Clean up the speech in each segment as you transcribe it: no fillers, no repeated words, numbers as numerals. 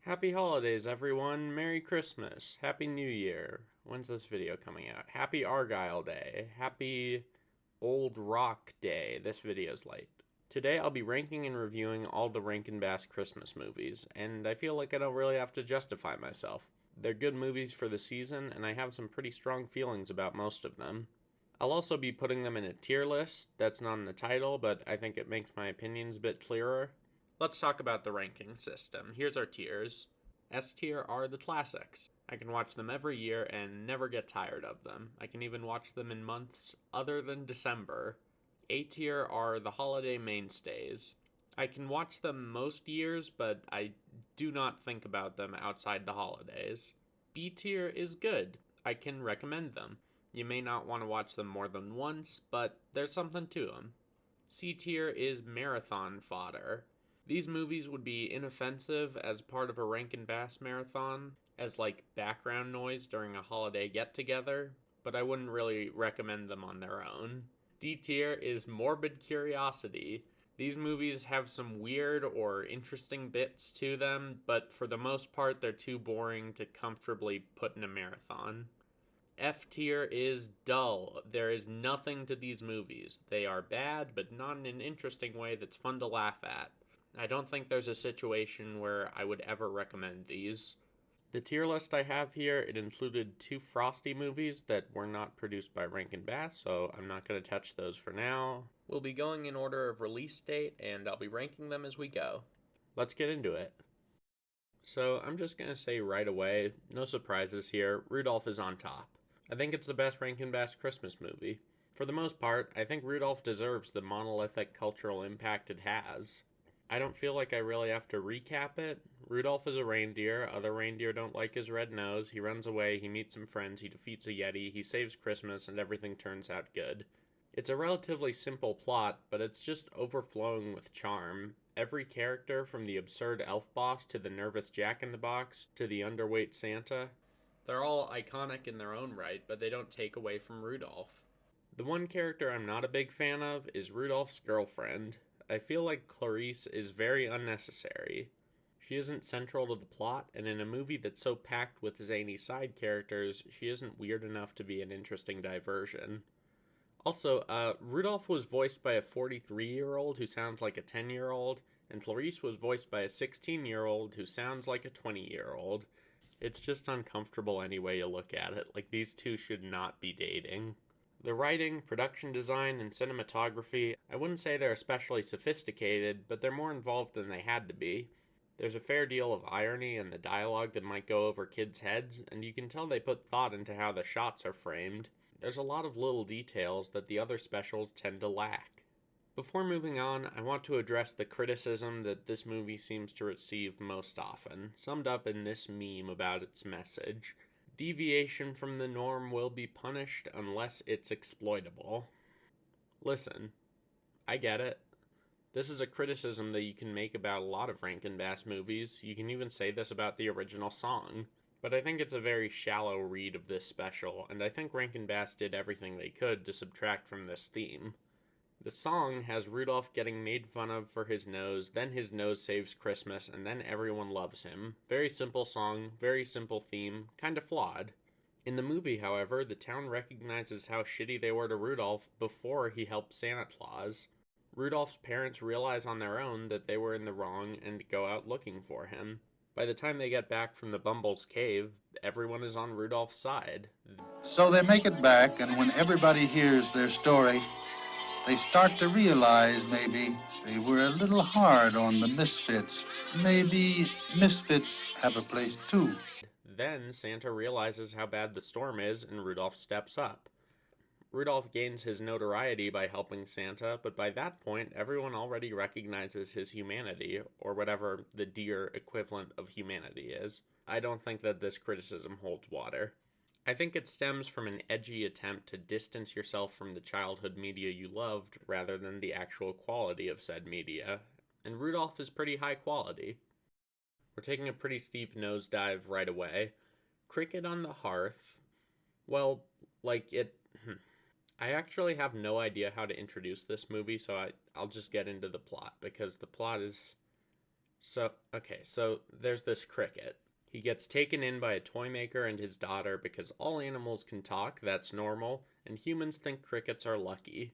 Happy holidays, everyone. Merry Christmas. Happy New Year. When's this video coming out? Happy Argyle Day. Happy Old Rock Day. This video's late. Today I'll be ranking and reviewing all the Rankin Bass Christmas movies, and I feel like I don't really have to justify myself. They're good movies for the season, and I have some pretty strong feelings about most of them. I'll also be putting them in a tier list. That's not in the title, but I think it makes my opinions a bit clearer. Let's talk about the ranking system. Here's our tiers. S tier are the classics. I can watch them every year and never get tired of them. I can even watch them in months other than December. A tier are the holiday mainstays. I can watch them most years, but I do not think about them outside the holidays. B tier is good. I can recommend them. You may not want to watch them more than once, but there's something to them. C tier is marathon fodder. These movies would be inoffensive as part of a Rankin Bass marathon, as like background noise during a holiday get together, but I wouldn't really recommend them on their own. D tier is morbid curiosity. These movies have some weird or interesting bits to them, but for the most part, they're too boring to comfortably put in a marathon. F tier is dull. There is nothing to these movies. They are bad, but not in an interesting way that's fun to laugh at. I don't think there's a situation where I would ever recommend these. The tier list I have here, it included two Frosty movies that were not produced by Rankin Bass, so I'm not going to touch those for now. We'll be going in order of release date, and I'll be ranking them as we go. Let's get into it. So I'm just going to say right away, no surprises here, Rudolph is on top. I think it's the best Rankin Bass Christmas movie. For the most part, I think Rudolph deserves the monolithic cultural impact it has. I don't feel like I really have to recap it. Rudolph is a reindeer. Other reindeer don't like his red nose. He runs away, he meets some friends, he defeats a Yeti, he saves Christmas, and everything turns out good. It's a relatively simple plot, but it's just overflowing with charm. Every character, from the absurd elf boss to the nervous Jack-in-the-Box to the underweight Santa, they're all iconic in their own right, but they don't take away from Rudolph. The one character I'm not a big fan of is Rudolph's girlfriend. I feel like Clarice is very unnecessary. She isn't central to the plot, and in a movie that's so packed with zany side characters, she isn't weird enough to be an interesting diversion. Also, Rudolph was voiced by a 43-year-old who sounds like a 10-year-old, and Clarice was voiced by a 16-year-old who sounds like a 20-year-old. It's just uncomfortable any way you look at it. Like, these two should not be dating. The writing, production design, and cinematography, I wouldn't say they're especially sophisticated, but they're more involved than they had to be. There's a fair deal of irony in the dialogue that might go over kids' heads, and you can tell they put thought into how the shots are framed. There's a lot of little details that the other specials tend to lack. Before moving on, I want to address the criticism that this movie seems to receive most often, summed up in this meme about its message. Deviation from the norm will be punished unless it's exploitable. Listen, I get it. This is a criticism that you can make about a lot of Rankin Bass movies. You can even say this about the original song. But I think it's a very shallow read of this special, and I think Rankin Bass did everything they could to subtract from this theme. The song has Rudolph getting made fun of for his nose, then his nose saves Christmas, and then everyone loves him. Very simple song, very simple theme, kinda flawed. In the movie, however, the town recognizes how shitty they were to Rudolph before he helped Santa Claus. Rudolph's parents realize on their own that they were in the wrong and go out looking for him. By the time they get back from the Bumble's cave, everyone is on Rudolph's side. So they make it back, and when everybody hears their story, they start to realize maybe they were a little hard on the misfits. Maybe misfits have a place too. Then Santa realizes how bad the storm is, and Rudolph steps up. Rudolph gains his notoriety by helping Santa, but by that point, everyone already recognizes his humanity, or whatever the deer equivalent of humanity is. I don't think that this criticism holds water. I think it stems from an edgy attempt to distance yourself from the childhood media you loved rather than the actual quality of said media, and Rudolph is pretty high quality. We're taking a pretty steep nosedive right away. Cricket on the Hearth. Well, I actually have no idea how to introduce this movie, so I'll just get into the plot, because the plot is So there's this cricket. He gets taken in by a toy maker and his daughter because all animals can talk, that's normal, and humans think crickets are lucky.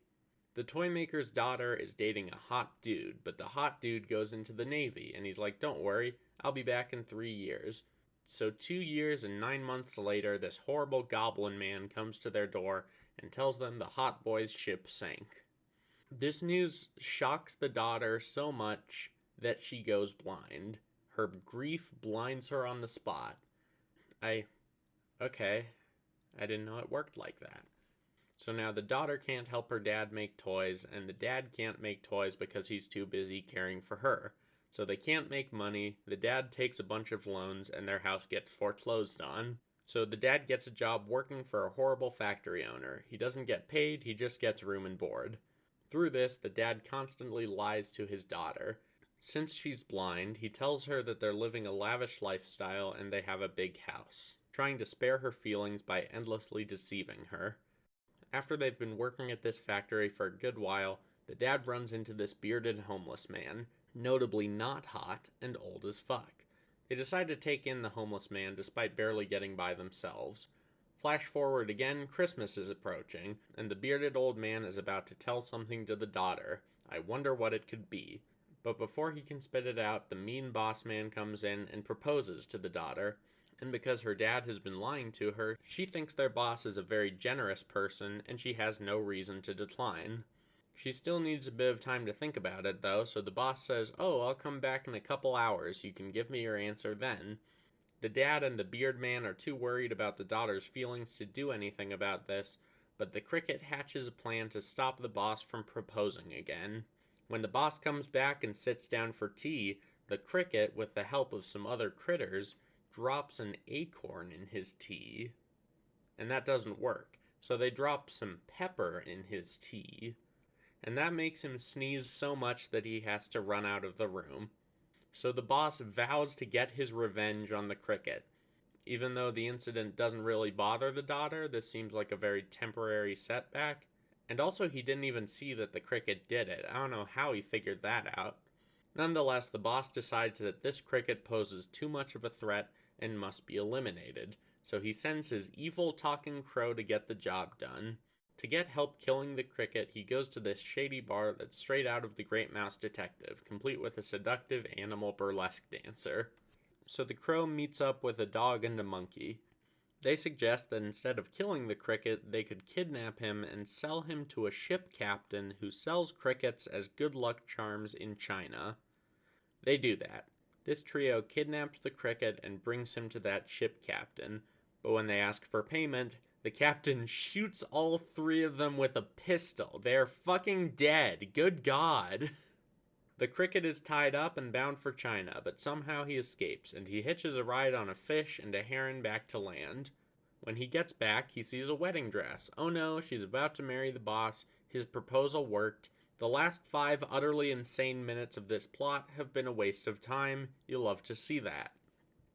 The toy maker's daughter is dating a hot dude, but the hot dude goes into the Navy, and he's like, don't worry, I'll be back in 3 years. So 2 years and 9 months later, this horrible goblin man comes to their door and tells them the hot boy's ship sank. This news shocks the daughter so much that she goes blind. Her grief blinds her on the spot. Okay, I didn't know it worked like that. So now the daughter can't help her dad make toys, and the dad can't make toys because he's too busy caring for her. So they can't make money, the dad takes a bunch of loans, and their house gets foreclosed on. So the dad gets a job working for a horrible factory owner. He doesn't get paid, he just gets room and board. Through this, the dad constantly lies to his daughter. Since she's blind, he tells her that they're living a lavish lifestyle and they have a big house, trying to spare her feelings by endlessly deceiving her. After they've been working at this factory for a good while, the dad runs into this bearded homeless man, notably not hot and old as fuck. They decide to take in the homeless man despite barely getting by themselves. Flash forward again, Christmas is approaching, and the bearded old man is about to tell something to the daughter. I wonder what it could be. But before he can spit it out, the mean boss man comes in and proposes to the daughter. And because her dad has been lying to her, she thinks their boss is a very generous person and she has no reason to decline. She still needs a bit of time to think about it though, so the boss says, "Oh, I'll come back in a couple hours, you can give me your answer then." The dad and the beard man are too worried about the daughter's feelings to do anything about this, but the cricket hatches a plan to stop the boss from proposing again. When the boss comes back and sits down for tea, the cricket, with the help of some other critters, drops an acorn in his tea. And that doesn't work, so they drop some pepper in his tea. And that makes him sneeze so much that he has to run out of the room. So the boss vows to get his revenge on the cricket. Even though the incident doesn't really bother the daughter, this seems like a very temporary setback. And also he didn't even see that the cricket did it. I don't know how he figured that out. Nonetheless, the boss decides that this cricket poses too much of a threat and must be eliminated. So he sends his evil talking crow to get the job done. To get help killing the cricket, he goes to this shady bar that's straight out of The Great Mouse Detective, complete with a seductive animal burlesque dancer. So the crow meets up with a dog and a monkey. They suggest that instead of killing the cricket, they could kidnap him and sell him to a ship captain who sells crickets as good luck charms in China. They do that. This trio kidnaps the cricket and brings him to that ship captain, but when they ask for payment, the captain shoots all 3 of them with a pistol. They're fucking dead. Good God. The cricket is tied up and bound for China, but somehow he escapes, and he hitches a ride on a fish and a heron back to land. When he gets back, he sees a wedding dress. Oh no, she's about to marry the boss. His proposal worked. The last 5 utterly insane minutes of this plot have been a waste of time. You'll love to see that.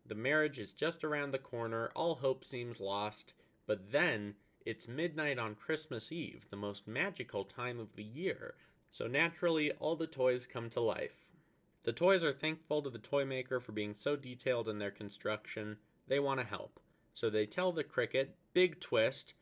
The marriage is just around the corner. All hope seems lost. But then, it's midnight on Christmas Eve, the most magical time of the year. So naturally, all the toys come to life. The toys are thankful to the toy maker for being so detailed in their construction. They want to help. So they tell the cricket, big twist,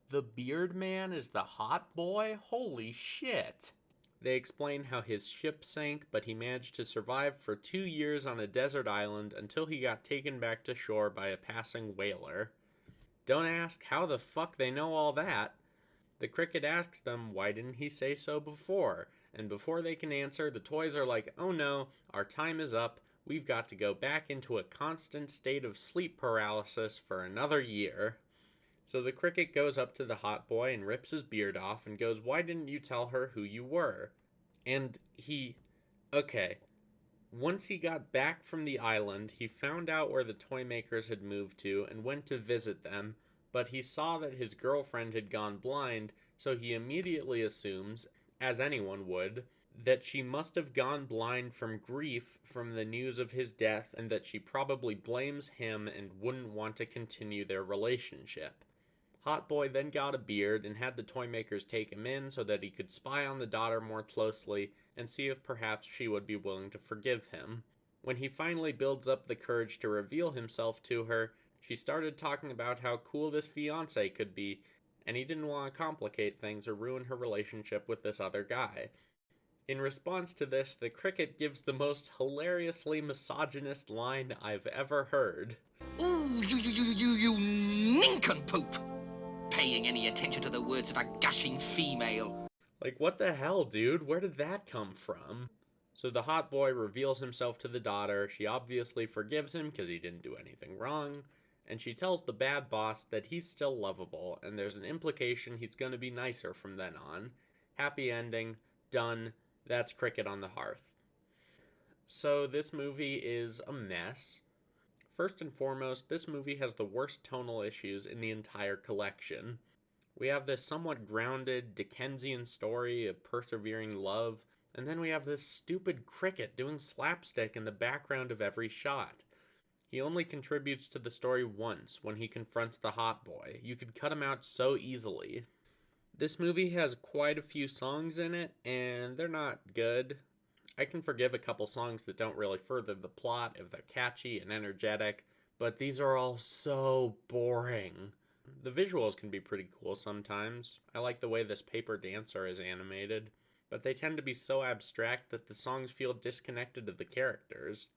the beard man is the hot boy? Holy shit! They explain how his ship sank, but he managed to survive for 2 years on a desert island until he got taken back to shore by a passing whaler. Don't ask how the fuck they know all that. The cricket asks them, why didn't he say so before? And before they can answer, the toys are like, oh no, our time is up. We've got to go back into a constant state of sleep paralysis for another year. So the cricket goes up to the hot boy and rips his beard off and goes, why didn't you tell her who you were? And once he got back from the island, he found out where the toy makers had moved to and went to visit them, but he saw that his girlfriend had gone blind, so he immediately assumes, as anyone would, that she must have gone blind from grief from the news of his death and that she probably blames him and wouldn't want to continue their relationship. Hot Boy then got a beard and had the toy makers take him in so that he could spy on the daughter more closely, and see if perhaps she would be willing to forgive him. When he finally builds up the courage to reveal himself to her, she started talking about how cool this fiancé could be, and he didn't want to complicate things or ruin her relationship with this other guy. In response to this, the cricket gives the most hilariously misogynist line I've ever heard. Ooh, you nincompoop! Paying any attention to the words of a gushing female. Like, what the hell, dude? Where did that come from? So the hot boy reveals himself to the daughter. She obviously forgives him because he didn't do anything wrong. And she tells the bad boss that he's still lovable, and there's an implication he's going to be nicer from then on. Happy ending. Done. That's Cricket on the Hearth. So this movie is a mess. First and foremost, this movie has the worst tonal issues in the entire collection. We have this somewhat grounded Dickensian story of persevering love, and then we have this stupid cricket doing slapstick in the background of every shot. He only contributes to the story once, when he confronts the hot boy. You could cut him out so easily. This movie has quite a few songs in it, and they're not good. I can forgive a couple songs that don't really further the plot if they're catchy and energetic, but these are all so boring. The visuals can be pretty cool sometimes. I like the way this paper dancer is animated, but they tend to be so abstract that the songs feel disconnected of the characters.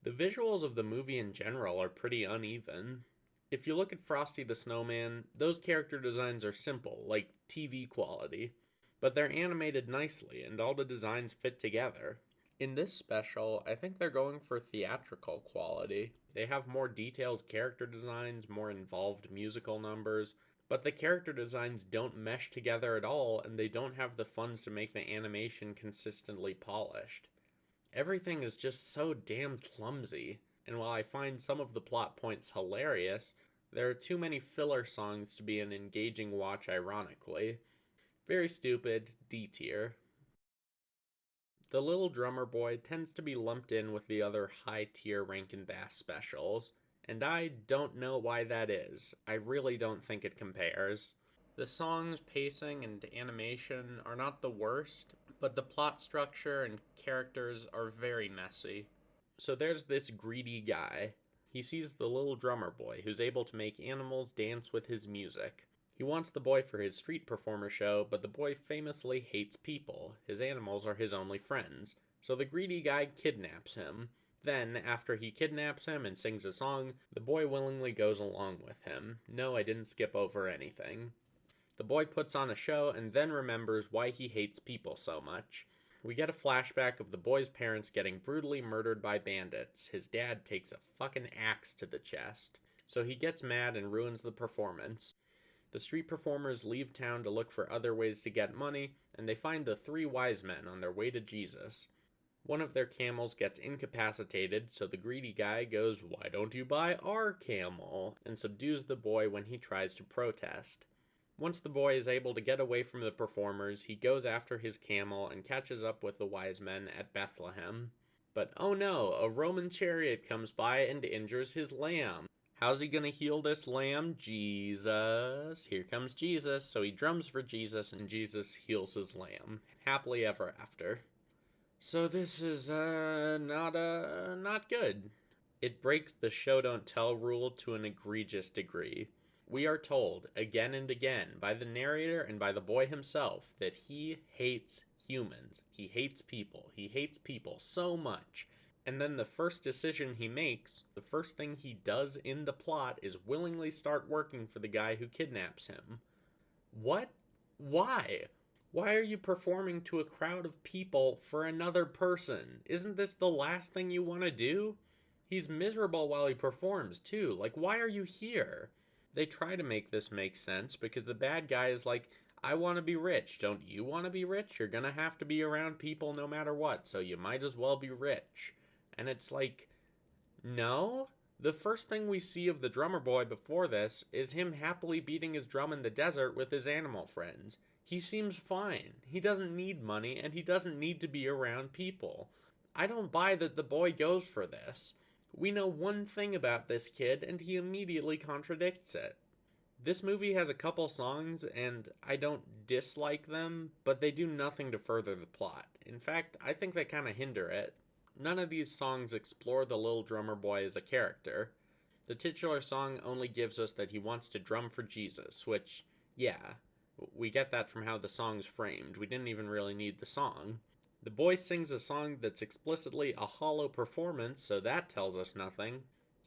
The visuals of the movie in general are pretty uneven. If you look at Frosty the Snowman, those character designs are simple, like TV quality, but they're animated nicely and all the designs fit together. In this special, I think they're going for theatrical quality. They have more detailed character designs, more involved musical numbers, but the character designs don't mesh together at all, and they don't have the funds to make the animation consistently polished. Everything is just so damn clumsy, and while I find some of the plot points hilarious, there are too many filler songs to be an engaging watch ironically. Very stupid, D tier. The Little Drummer Boy tends to be lumped in with the other high-tier Rankin Bass specials, and I don't know why that is. I really don't think it compares. The songs, pacing, and animation are not the worst, but the plot structure and characters are very messy. So there's this greedy guy. He sees the Little Drummer Boy, who's able to make animals dance with his music. He wants the boy for his street performer show, but the boy famously hates people. His animals are his only friends. So the greedy guy kidnaps him. Then, after he kidnaps him and sings a song, the boy willingly goes along with him. No, I didn't skip over anything. The boy puts on a show and then remembers why he hates people so much. We get a flashback of the boy's parents getting brutally murdered by bandits. His dad takes a fucking axe to the chest. So he gets mad and ruins the performance. The street performers leave town to look for other ways to get money, and they find the three wise men on their way to Jesus. One of their camels gets incapacitated, so the greedy guy goes, "Why don't you buy our camel?" and subdues the boy when he tries to protest. Once the boy is able to get away from the performers, he goes after his camel and catches up with the wise men at Bethlehem. But oh no, a Roman chariot comes by and injures his lamb. How's he gonna heal this lamb? Jesus. Here comes Jesus. So he drums for Jesus and Jesus heals his lamb. Happily ever after. So this is not good. It breaks the show don't tell rule to an egregious degree. We are told again and again by the narrator and by the boy himself that he hates humans. He hates people. He hates people so much. And then the first decision he makes, the first thing he does in the plot is willingly start working for the guy who kidnaps him. What? Why? Why are you performing to a crowd of people for another person? Isn't this the last thing you want to do? He's miserable while he performs too. Like, why are you here? They try to make this make sense because the bad guy is like, I want to be rich. Don't you want to be rich? You're going to have to be around people no matter what, so you might as well be rich. And it's like, no. The first thing we see of the drummer boy before this is him happily beating his drum in the desert with his animal friends. He seems fine. He doesn't need money, and he doesn't need to be around people. I don't buy that the boy goes for this. We know one thing about this kid, and he immediately contradicts it. This movie has a couple songs, and I don't dislike them, but they do nothing to further the plot. In fact, I think they kind of hinder it. None of these songs explore the little drummer boy as a character. The titular song only gives us that he wants to drum for Jesus, which, yeah, we get that from how the song's framed. We didn't even really need the song. The boy sings a song that's explicitly a hollow performance, so that tells us nothing.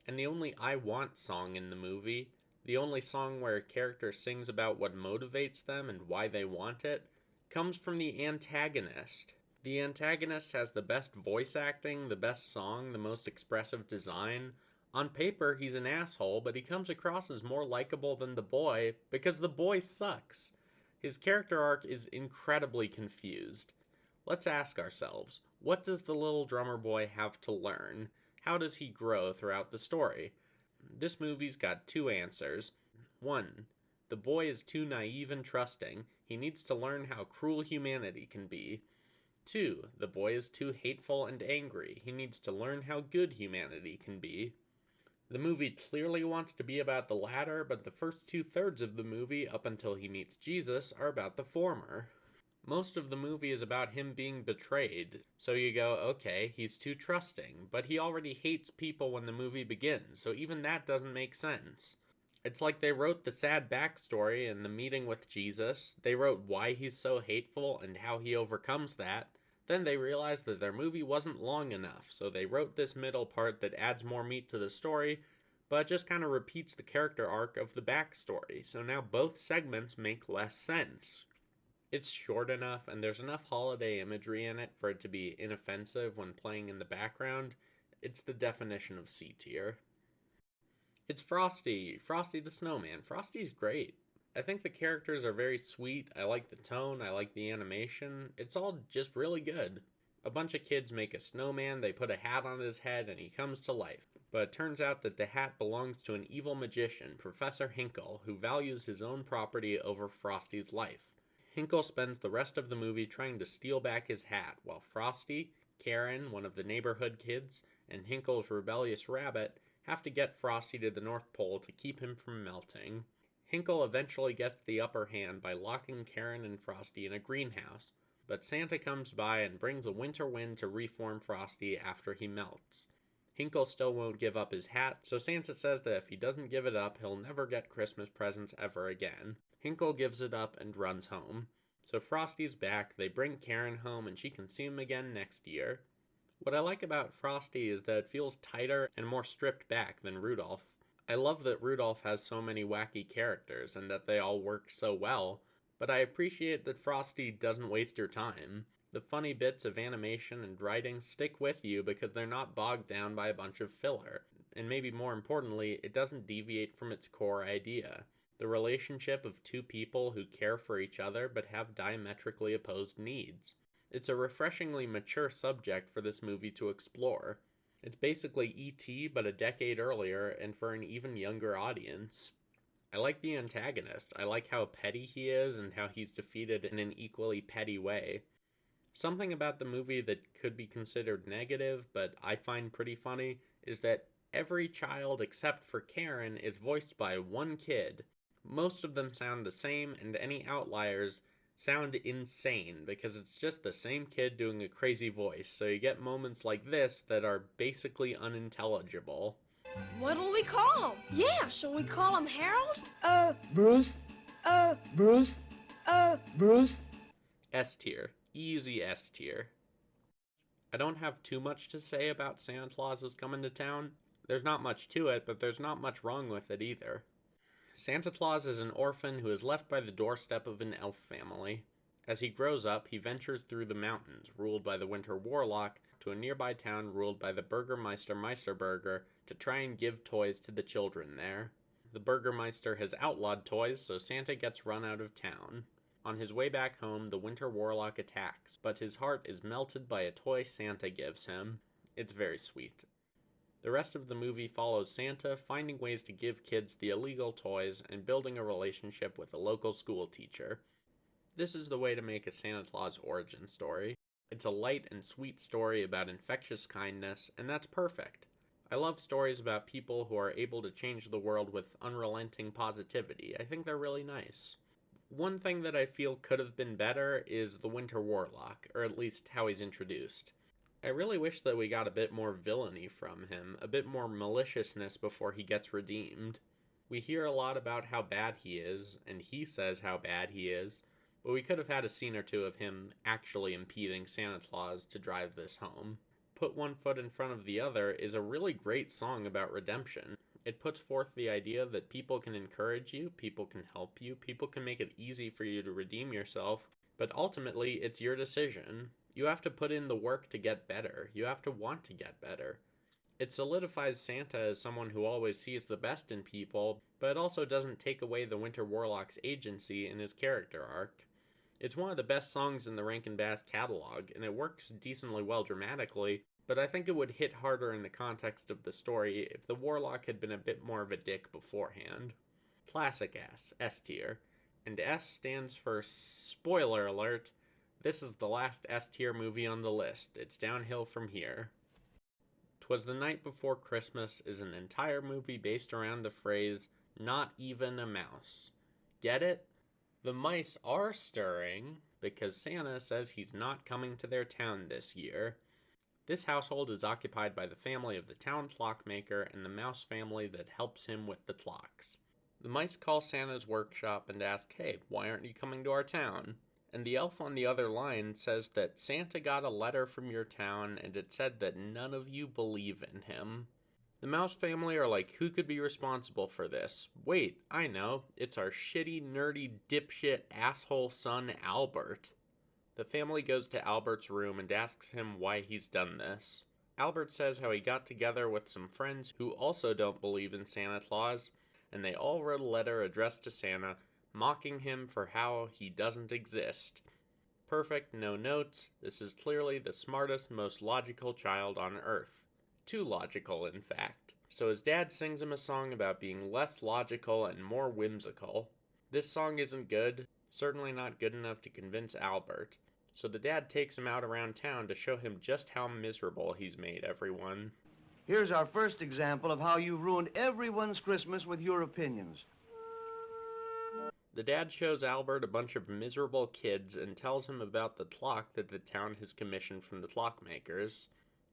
And the only I Want song in the movie, the only song where a character sings about what motivates them and why they want it, comes from the antagonist. The antagonist has the best voice acting, the best song, the most expressive design. On paper, he's an asshole, but he comes across as more likable than the boy because the boy sucks. His character arc is incredibly confused. Let's ask ourselves, what does the little drummer boy have to learn? How does he grow throughout the story? This movie's got two answers. 1. The boy is too naive and trusting. He needs to learn how cruel humanity can be. 2. The boy is too hateful and angry. He needs to learn how good humanity can be. The movie clearly wants to be about the latter, but the first 2/3 of the movie, up until he meets Jesus, are about the former. Most of the movie is about him being betrayed, so you go, okay, he's too trusting, but he already hates people when the movie begins, so even that doesn't make sense. It's like they wrote the sad backstory and the meeting with Jesus, they wrote why he's so hateful and how he overcomes that, then they realized that their movie wasn't long enough, so they wrote this middle part that adds more meat to the story, but just kind of repeats the character arc of the backstory, so now both segments make less sense. It's short enough, and there's enough holiday imagery in it for it to be inoffensive when playing in the background. It's the definition of C tier. It's Frosty the Snowman. Frosty's great. I think the characters are very sweet, I like the tone, I like the animation, it's all just really good. A bunch of kids make a snowman, they put a hat on his head, and he comes to life. But it turns out that the hat belongs to an evil magician, Professor Hinkle, who values his own property over Frosty's life. Hinkle spends the rest of the movie trying to steal back his hat, while Frosty, Karen, one of the neighborhood kids, and Hinkle's rebellious rabbit have to get Frosty to the North Pole to keep him from melting. Hinkle eventually gets the upper hand by locking Karen and Frosty in a greenhouse, but Santa comes by and brings a winter wind to reform Frosty after he melts. Hinkle still won't give up his hat, so Santa says that if he doesn't give it up, he'll never get Christmas presents ever again. Hinkle gives it up and runs home. So Frosty's back, they bring Karen home, and she can see him again next year. What I like about Frosty is that it feels tighter and more stripped back than Rudolph. I love that Rudolph has so many wacky characters and that they all work so well, but I appreciate that Frosty doesn't waste your time. The funny bits of animation and writing stick with you because they're not bogged down by a bunch of filler, and maybe more importantly, it doesn't deviate from its core idea. The relationship of two people who care for each other but have diametrically opposed needs. It's a refreshingly mature subject for this movie to explore. It's basically E.T. but a decade earlier and for an even younger audience. I like the antagonist. I like how petty he is and how he's defeated in an equally petty way. Something about the movie that could be considered negative, but I find pretty funny, is that every child except for Karen is voiced by one kid. Most of them sound the same, and any outliers sound insane because it's just the same kid doing a crazy voice, so you get moments like this that are basically unintelligible. What'll we call him? Yeah, shall we call him Harold? Bruce? Bruce? S tier. Easy S tier. I don't have too much to say about Santa Claus is Coming to Town. There's not much to it, but there's not much wrong with it either. Santa Claus is an orphan who is left by the doorstep of an elf family. As he grows up, he ventures through the mountains, ruled by the Winter Warlock, to a nearby town ruled by the Burgermeister Meisterburger to try and give toys to the children there. The Burgermeister has outlawed toys, so Santa gets run out of town. On his way back home, the Winter Warlock attacks, but his heart is melted by a toy Santa gives him. It's very sweet. The rest of the movie follows Santa finding ways to give kids the illegal toys and building a relationship with a local school teacher. This is the way to make a Santa Claus origin story. It's a light and sweet story about infectious kindness, and that's perfect. I love stories about people who are able to change the world with unrelenting positivity. I think they're really nice. One thing that I feel could have been better is the Winter Warlock, or at least how he's introduced. I really wish that we got a bit more villainy from him, a bit more maliciousness before he gets redeemed. We hear a lot about how bad he is, and he says how bad he is, but we could have had a scene or two of him actually impeding Santa Claus to drive this home. Put One Foot in Front of the Other is a really great song about redemption. It puts forth the idea that people can encourage you, people can help you, people can make it easy for you to redeem yourself, but ultimately it's your decision. You have to put in the work to get better. You have to want to get better. It solidifies Santa as someone who always sees the best in people, but it also doesn't take away the Winter Warlock's agency in his character arc. It's one of the best songs in the Rankin Bass catalog, and it works decently well dramatically, but I think it would hit harder in the context of the story if the Warlock had been a bit more of a dick beforehand. Classic S tier. And S stands for spoiler alert. This is the last S tier movie on the list. It's downhill from here. 'Twas the Night Before Christmas is an entire movie based around the phrase, not even a mouse. Get it? The mice are stirring because Santa says he's not coming to their town this year. This household is occupied by the family of the town clockmaker and the mouse family that helps him with the clocks. The mice call Santa's workshop and ask, "Hey, why aren't you coming to our town?" And the elf on the other line says that Santa got a letter from your town and it said that none of you believe in him. The mouse family are like, who could be responsible for this? Wait, I know. It's our shitty, nerdy, dipshit, asshole son, Albert. The family goes to Albert's room and asks him why he's done this. Albert says how he got together with some friends who also don't believe in Santa Claus, and they all wrote a letter addressed to Santa, mocking him for how he doesn't exist. Perfect, no notes. This is clearly the smartest, most logical child on Earth. Too logical, in fact. So his dad sings him a song about being less logical and more whimsical. This song isn't good, certainly not good enough to convince Albert. So the dad takes him out around town to show him just how miserable he's made everyone. Here's our first example of how you've ruined everyone's Christmas with your opinions. The dad shows Albert a bunch of miserable kids and tells him about the clock that the town has commissioned from the clockmakers.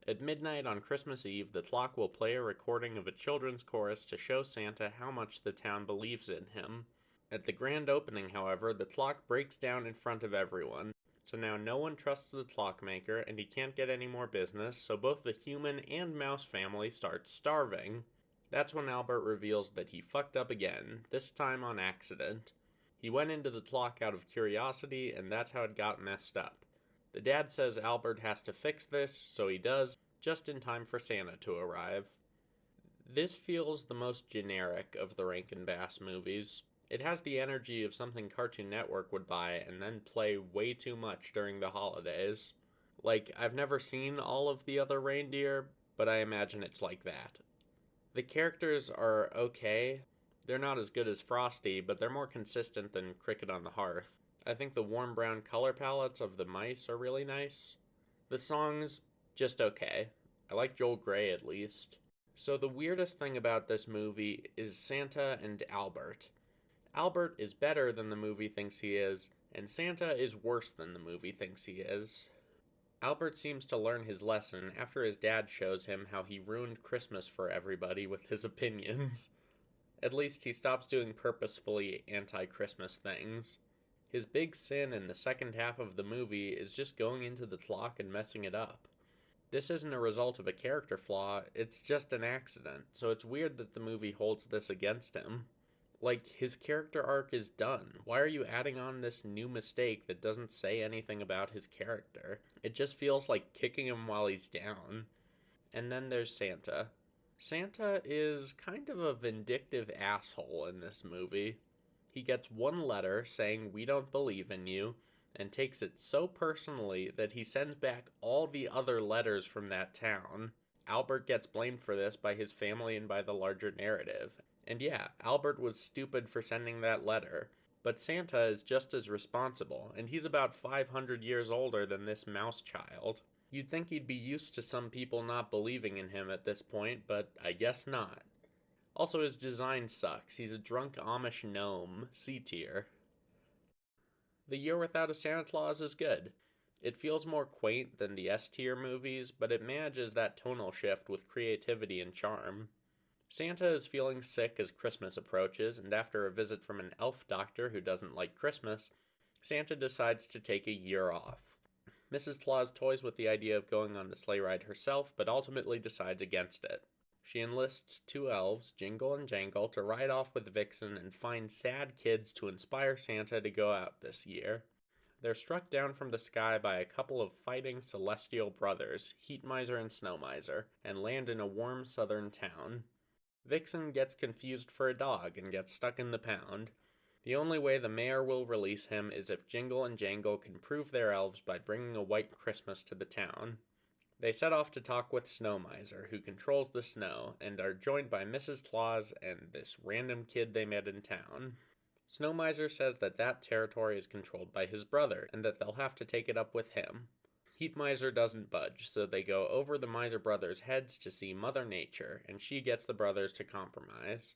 At midnight on Christmas Eve, the clock will play a recording of a children's chorus to show Santa how much the town believes in him. At the grand opening, however, the clock breaks down in front of everyone, so now no one trusts the clockmaker and he can't get any more business, so both the human and mouse family start starving. That's when Albert reveals that he fucked up again, this time on accident. He went into the clock out of curiosity, and that's how it got messed up. The dad says Albert has to fix this, so he does, just in time for Santa to arrive. This feels the most generic of the Rankin Bass movies. It has the energy of something Cartoon Network would buy and then play way too much during the holidays. Like, I've never seen all of the other reindeer, but I imagine it's like that. The characters are okay. They're not as good as Frosty, but they're more consistent than Cricket on the Hearth. I think the warm brown color palettes of the mice are really nice. The songs, just okay. I like Joel Grey at least. So the weirdest thing about this movie is Santa and Albert. Albert is better than the movie thinks he is, and Santa is worse than the movie thinks he is. Albert seems to learn his lesson after his dad shows him how he ruined Christmas for everybody with his opinions. At least he stops doing purposefully anti-Christmas things. His big sin in the second half of the movie is just going into the clock and messing it up. This isn't a result of a character flaw, it's just an accident, so it's weird that the movie holds this against him. Like, his character arc is done. Why are you adding on this new mistake that doesn't say anything about his character? It just feels like kicking him while he's down. And then there's Santa. Santa is kind of a vindictive asshole in this movie. He gets one letter saying we don't believe in you, and takes it so personally that he sends back all the other letters from that town. Albert gets blamed for this by his family and by the larger narrative. And yeah, Albert was stupid for sending that letter, but Santa is just as responsible, and he's about 500 years older than this mouse child. You'd think he'd be used to some people not believing in him at this point, but I guess not. Also, his design sucks. He's a drunk Amish gnome, C tier. The Year Without a Santa Claus is good. It feels more quaint than the S tier movies, but it manages that tonal shift with creativity and charm. Santa is feeling sick as Christmas approaches, and after a visit from an elf doctor who doesn't like Christmas, Santa decides to take a year off. Mrs. Claus toys with the idea of going on the sleigh ride herself, but ultimately decides against it. She enlists 2 elves, Jingle and Jangle, to ride off with Vixen and find sad kids to inspire Santa to go out this year. They're struck down from the sky by a couple of fighting celestial brothers, Heat Miser and Snow Miser, and land in a warm southern town. Vixen gets confused for a dog and gets stuck in the pound. The only way the mayor will release him is if Jingle and Jangle can prove their elves by bringing a white Christmas to the town. They set off to talk with Snow Miser, who controls the snow, and are joined by Mrs. Claus and this random kid they met in town. Snow Miser says that territory is controlled by his brother, and that they'll have to take it up with him. Heat Miser doesn't budge, so they go over the Miser brothers' heads to see Mother Nature, and she gets the brothers to compromise.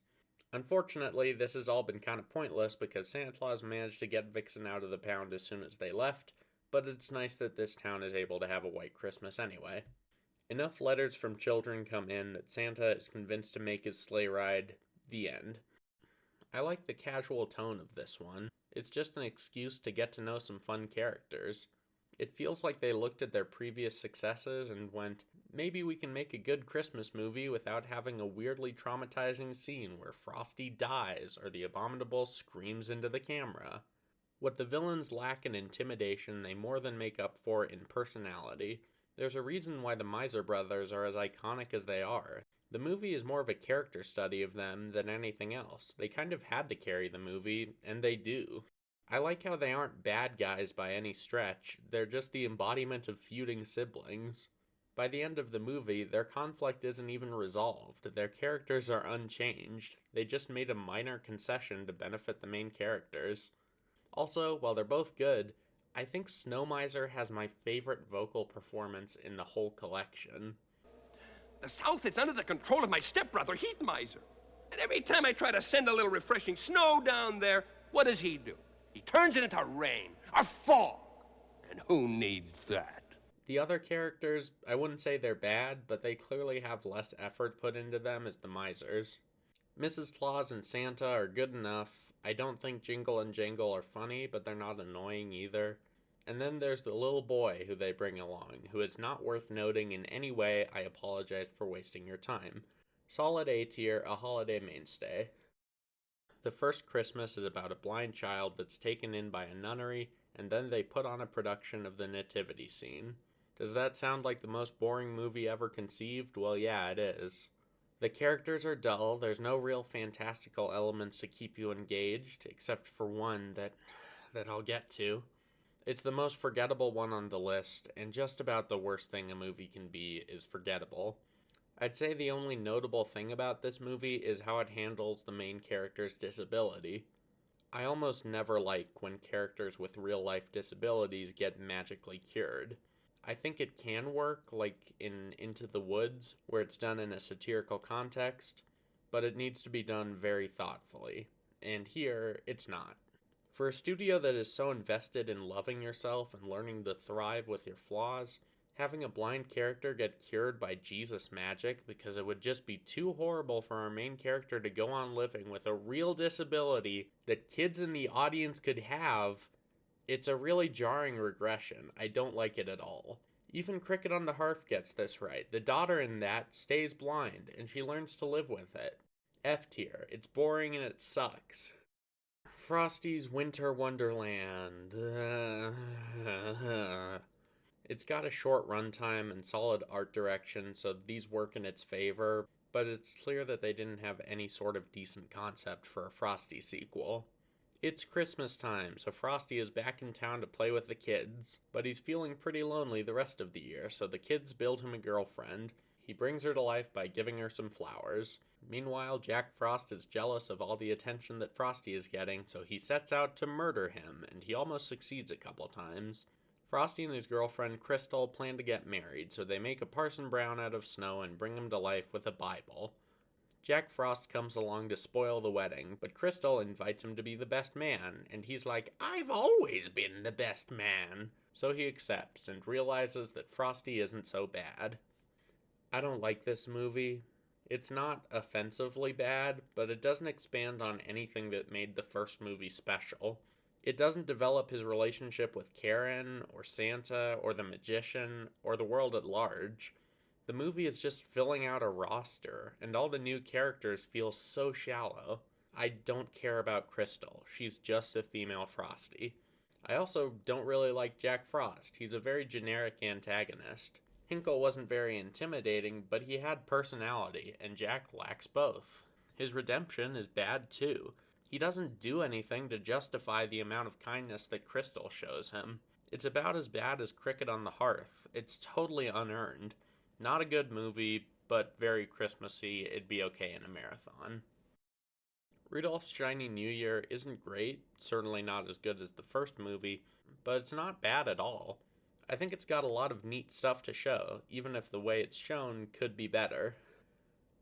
Unfortunately, this has all been kind of pointless because Santa Claus managed to get Vixen out of the pound as soon as they left, but it's nice that this town is able to have a white Christmas anyway. Enough letters from children come in that Santa is convinced to make his sleigh ride. The end. I like the casual tone of this one. It's just an excuse to get to know some fun characters. It feels like they looked at their previous successes and went, maybe we can make a good Christmas movie without having a weirdly traumatizing scene where Frosty dies or the Abominable screams into the camera. What the villains lack in intimidation, they more than make up for in personality. There's a reason why the Miser brothers are as iconic as they are. The movie is more of a character study of them than anything else. They kind of had to carry the movie, and they do. I like how they aren't bad guys by any stretch, they're just the embodiment of feuding siblings. By the end of the movie, their conflict isn't even resolved. Their characters are unchanged. They just made a minor concession to benefit the main characters. Also, while they're both good, I think Snow Miser has my favorite vocal performance in the whole collection. The South is under the control of my stepbrother, Heat Miser. And every time I try to send a little refreshing snow down there, what does he do? He turns it into rain, or fog. And who needs that? The other characters, I wouldn't say they're bad, but they clearly have less effort put into them as the Misers. Mrs. Claus and Santa are good enough. I don't think Jingle and Jangle are funny, but they're not annoying either. And then there's the little boy who they bring along, who is not worth noting in any way. I apologize for wasting your time. Solid A tier, a holiday mainstay. The First Christmas is about a blind child that's taken in by a nunnery, and then they put on a production of the nativity scene. Does that sound like the most boring movie ever conceived? Well, yeah, it is. The characters are dull, there's no real fantastical elements to keep you engaged, except for one that I'll get to. It's the most forgettable one on the list, and just about the worst thing a movie can be is forgettable. I'd say the only notable thing about this movie is how it handles the main character's disability. I almost never like when characters with real-life disabilities get magically cured. I think it can work, like in Into the Woods, where it's done in a satirical context, but it needs to be done very thoughtfully, and here, it's not. For a studio that is so invested in loving yourself and learning to thrive with your flaws, having a blind character get cured by Jesus magic because it would just be too horrible for our main character to go on living with a real disability that kids in the audience could have, it's a really jarring regression. I don't like it at all. Even Cricket on the Hearth gets this right. The daughter in that stays blind, and she learns to live with it. F tier. It's boring and it sucks. Frosty's Winter Wonderland. It's got a short runtime and solid art direction, so these work in its favor, but it's clear that they didn't have any sort of decent concept for a Frosty sequel. It's Christmas time, so Frosty is back in town to play with the kids, but he's feeling pretty lonely the rest of the year, so the kids build him a girlfriend. He brings her to life by giving her some flowers. Meanwhile, Jack Frost is jealous of all the attention that Frosty is getting, so he sets out to murder him, and he almost succeeds a couple times. Frosty and his girlfriend Crystal plan to get married, so they make a Parson Brown out of snow and bring him to life with a Bible. Jack Frost comes along to spoil the wedding, but Crystal invites him to be the best man, and he's like, "I've always been the best man." So he accepts and realizes that Frosty isn't so bad. I don't like this movie. It's not offensively bad, but it doesn't expand on anything that made the first movie special. It doesn't develop his relationship with Karen, or Santa, or the magician, or the world at large. The movie is just filling out a roster, and all the new characters feel so shallow. I don't care about Crystal. She's just a female Frosty. I also don't really like Jack Frost. He's a very generic antagonist. Hinkle wasn't very intimidating, but he had personality, and Jack lacks both. His redemption is bad too. He doesn't do anything to justify the amount of kindness that Crystal shows him. It's about as bad as Cricket on the Hearth. It's totally unearned. Not a good movie, but very Christmassy. It'd be okay in a marathon. Rudolph's Shiny New Year isn't great, certainly not as good as the first movie, but it's not bad at all. I think it's got a lot of neat stuff to show, even if the way it's shown could be better.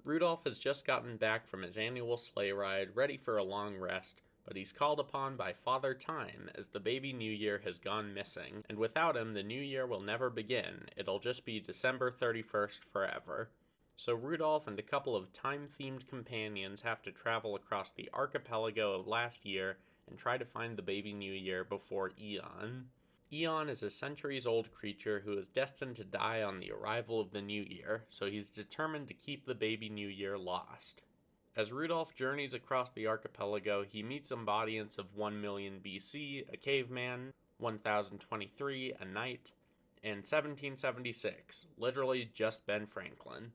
Rudolph has just gotten back from his annual sleigh ride, ready for a long rest, but he's called upon by Father Time as the baby New Year has gone missing, and without him the New Year will never begin. It'll just be December 31st forever. So Rudolph and a couple of time-themed companions have to travel across the archipelago of last year and try to find the baby New Year before Eon. Eon is a centuries-old creature who is destined to die on the arrival of the New Year, so he's determined to keep the baby New Year lost. As Rudolph journeys across the archipelago, he meets embodiments of 1 million BC, a caveman, 1023, a knight, and 1776, literally just Ben Franklin.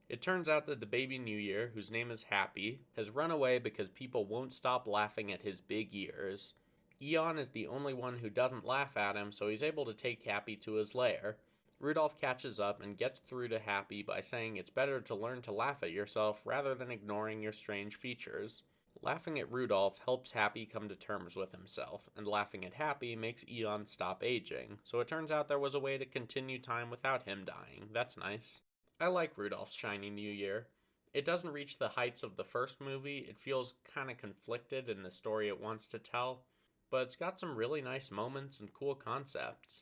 It turns out that the baby New Year, whose name is Happy, has run away because people won't stop laughing at his big ears. Eon is the only one who doesn't laugh at him, so he's able to take Happy to his lair. Rudolph catches up and gets through to Happy by saying it's better to learn to laugh at yourself rather than ignoring your strange features. Laughing at Rudolph helps Happy come to terms with himself, and laughing at Happy makes Eon stop aging, so it turns out there was a way to continue time without him dying. That's nice. I like Rudolph's Shiny New Year. It doesn't reach the heights of the first movie, it feels kinda conflicted in the story it wants to tell, but it's got some really nice moments and cool concepts.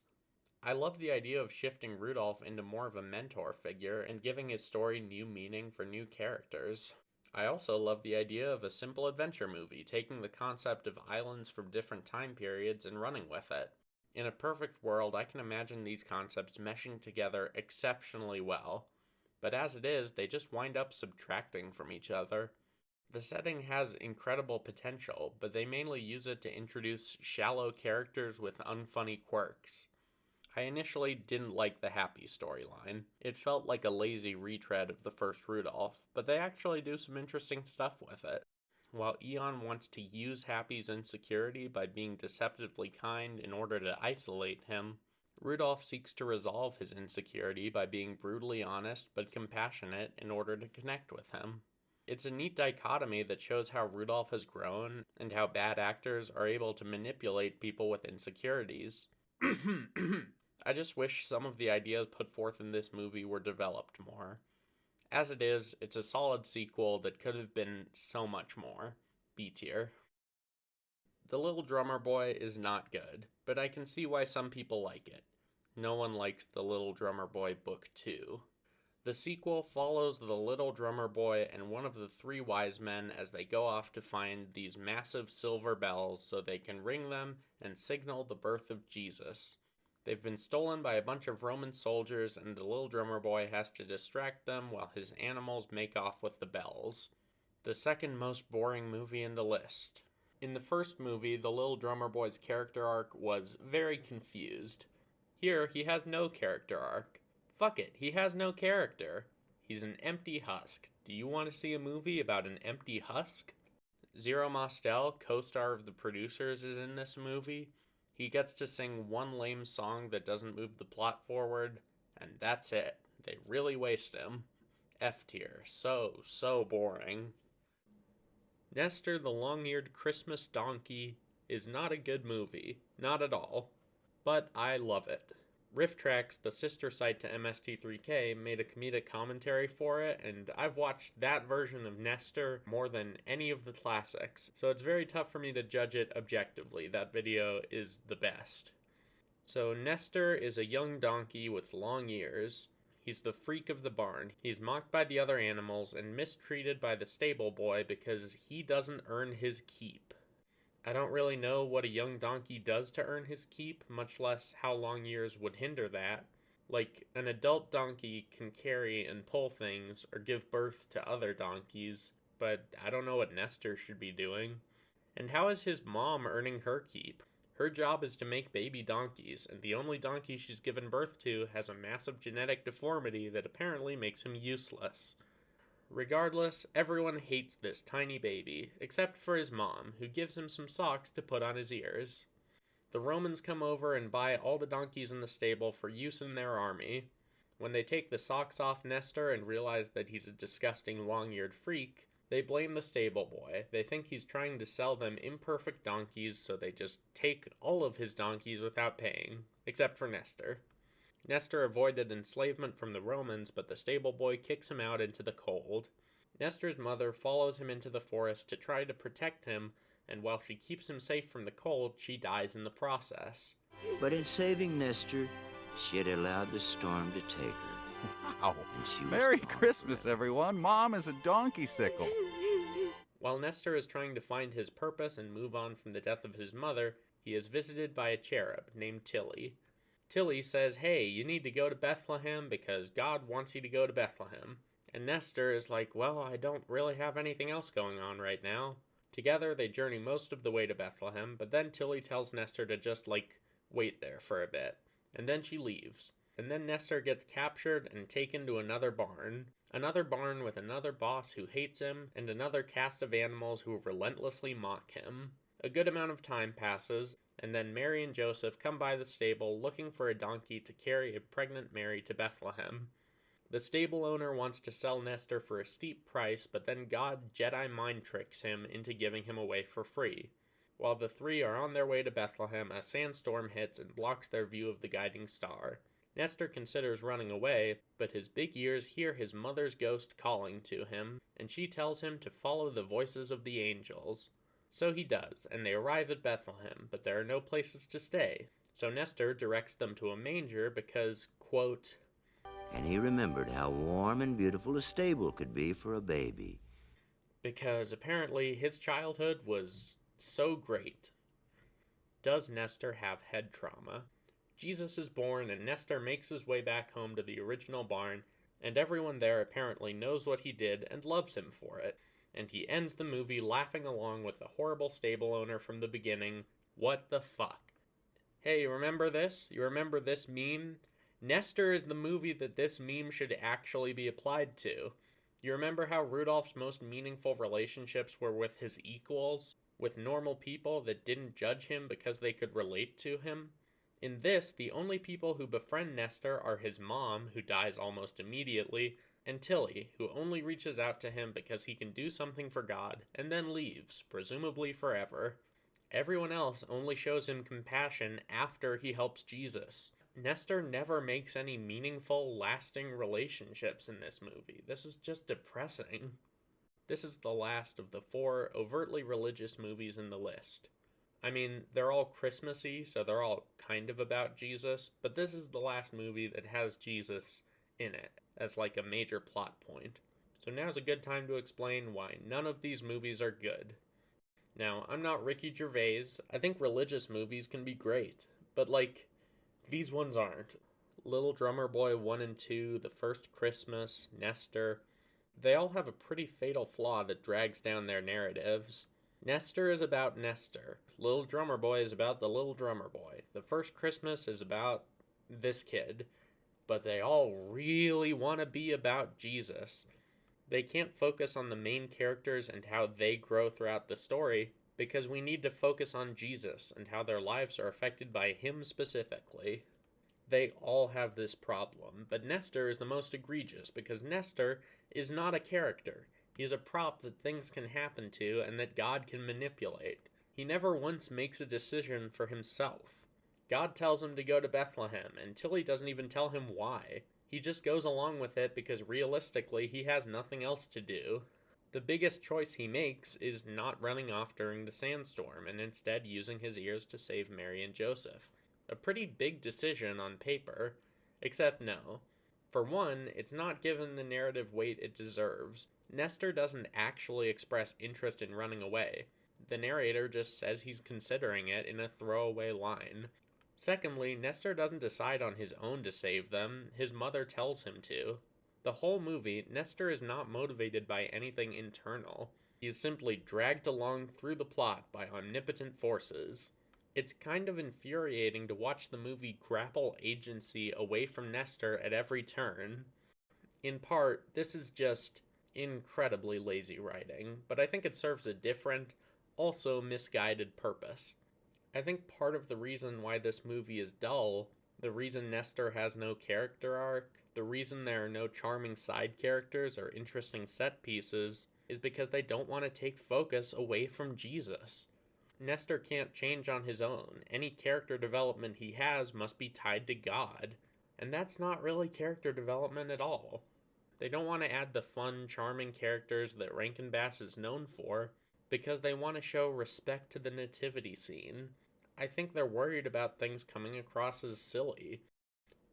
I love the idea of shifting Rudolph into more of a mentor figure and giving his story new meaning for new characters. I also love the idea of a simple adventure movie, taking the concept of islands from different time periods and running with it. In a perfect world, I can imagine these concepts meshing together exceptionally well. But as it is, they just wind up subtracting from each other. The setting has incredible potential, but they mainly use it to introduce shallow characters with unfunny quirks. I initially didn't like the Happy storyline. It felt like a lazy retread of the first Rudolph, but they actually do some interesting stuff with it. While Eon wants to use Happy's insecurity by being deceptively kind in order to isolate him, Rudolph seeks to resolve his insecurity by being brutally honest but compassionate in order to connect with him. It's a neat dichotomy that shows how Rudolph has grown and how bad actors are able to manipulate people with insecurities. I just wish some of the ideas put forth in this movie were developed more. As it is, it's a solid sequel that could have been so much more. B tier. The Little Drummer Boy is not good, but I can see why some people like it. No one likes The Little Drummer Boy Book 2. The sequel follows the Little Drummer Boy and one of the three wise men as they go off to find these massive silver bells so they can ring them and signal the birth of Jesus. They've been stolen by a bunch of Roman soldiers, and the Little Drummer Boy has to distract them while his animals make off with the bells. The second most boring movie in the list. In the first movie, the Little Drummer Boy's character arc was very confused. Here, he has no character arc. Fuck it, he has no character. He's an empty husk. Do you want to see a movie about an empty husk? Zero Mostel, co-star of the producers, is in this movie. He gets to sing one lame song that doesn't move the plot forward, and that's it. They really waste him. F tier. So boring. Nestor the Long-Eared Christmas Donkey is not a good movie. Not at all. but I love it. RiffTrax, the sister site to MST3K, made a comedic commentary for it, and I've watched that version of Nestor more than any of the classics, so it's very tough for me to judge it objectively. That video is the best. So Nestor is a young donkey with long ears. He's the freak of the barn. He's mocked by the other animals and mistreated by the stable boy because he doesn't earn his keep. I don't really know what a young donkey does to earn his keep, much less how long years would hinder that. Like, an adult donkey can carry and pull things or give birth to other donkeys, but I don't know what Nestor should be doing. And how is his mom earning her keep? Her job is to make baby donkeys, and the only donkey she's given birth to has a massive genetic deformity that apparently makes him useless. Regardless, everyone hates this tiny baby, except for his mom, who gives him some socks to put on his ears. The Romans come over and buy all the donkeys in the stable for use in their army. When they take the socks off Nestor and realize that he's a disgusting long-eared freak, they blame the stable boy. They think he's trying to sell them imperfect donkeys, so they just take all of his donkeys without paying, except for Nestor. Nestor avoided enslavement from the Romans, but the stable boy kicks him out into the cold. Nestor's mother follows him into the forest to try to protect him, and while she keeps him safe from the cold, she dies in the process. But in saving Nestor, she had allowed the storm to take her. Wow. And she was Merry gone Christmas, forever. everyone. Mom is a donkey sickle. While Nestor is trying to find his purpose and move on from the death of his mother, he is visited by a cherub named Tilly. Tilly says, hey, you need to go to Bethlehem because God wants you to go to Bethlehem. And Nestor is like, well, I don't really have anything else going on right now. Together, they journey most of the way to Bethlehem, but then Tilly tells Nestor to just, wait there for a bit. And then she leaves. And then Nestor gets captured and taken to another barn with another boss who hates him, and another cast of animals who relentlessly mock him. A good amount of time passes, and then Mary and Joseph come by the stable looking for a donkey to carry a pregnant Mary to Bethlehem. The stable owner wants to sell Nestor for a steep price, but then God Jedi mind tricks him into giving him away for free. While the three are on their way to Bethlehem, a sandstorm hits and blocks their view of the guiding star. Nestor considers running away, but his big ears hear his mother's ghost calling to him, and she tells him to follow the voices of the angels. So he does, and they arrive at Bethlehem, but there are no places to stay. So Nestor directs them to a manger because, quote, And he remembered how warm and beautiful a stable could be for a baby. Because apparently his childhood was so great. Does Nestor have head trauma? Jesus is born, and Nestor makes his way back home to the original barn, and everyone there apparently knows what he did and loves him for it. And he ends the movie laughing along with the horrible stable owner from the beginning. What the fuck? Hey, you remember this? You remember this meme? Nestor is the movie that this meme should actually be applied to. You remember how Rudolph's most meaningful relationships were with his equals? With normal people that didn't judge him because they could relate to him? In this, the only people who befriend Nestor are his mom, who dies almost immediately, and Tilly, who only reaches out to him because he can do something for God, and then leaves, presumably forever. Everyone else only shows him compassion after he helps Jesus. Nestor never makes any meaningful, lasting relationships in this movie. This is just depressing. This is the last of the 4 overtly religious movies in the list. I mean, they're all Christmassy, so they're all kind of about Jesus, but this is the last movie that has Jesus in it as like a major plot point. So now's a good time to explain why none of these movies are good. Now, I'm not Ricky Gervais. I think religious movies can be great, but these ones aren't. Little Drummer Boy 1 and 2, The First Christmas, Nestor, they all have a pretty fatal flaw that drags down their narratives. Nestor is about Nestor. Little Drummer Boy is about the Little Drummer Boy. The First Christmas is about this kid. But they all really want to be about Jesus. They can't focus on the main characters and how they grow throughout the story, because we need to focus on Jesus and how their lives are affected by him specifically. They all have this problem, but Nestor is the most egregious, because Nestor is not a character. He's a prop that things can happen to and that God can manipulate. He never once makes a decision for himself. God tells him to go to Bethlehem, and Tilly doesn't even tell him why. He just goes along with it because realistically he has nothing else to do. The biggest choice he makes is not running off during the sandstorm and instead using his ears to save Mary and Joseph. A pretty big decision on paper, except no. For one, it's not given the narrative weight it deserves. Nestor doesn't actually express interest in running away. The narrator just says he's considering it in a throwaway line. Secondly, Nestor doesn't decide on his own to save them. His mother tells him to. The whole movie, Nestor is not motivated by anything internal. He is simply dragged along through the plot by omnipotent forces. It's kind of infuriating to watch the movie grapple agency away from Nestor at every turn. In part, this is just incredibly lazy writing, but I think it serves a different, also misguided purpose. I think part of the reason why this movie is dull, the reason Nestor has no character arc, the reason there are no charming side characters or interesting set pieces, is because they don't want to take focus away from Jesus. Nestor can't change on his own. Any character development he has must be tied to God, and that's not really character development at all. They don't want to add the fun, charming characters that Rankin Bass is known for, because they want to show respect to the nativity scene. I think they're worried about things coming across as silly.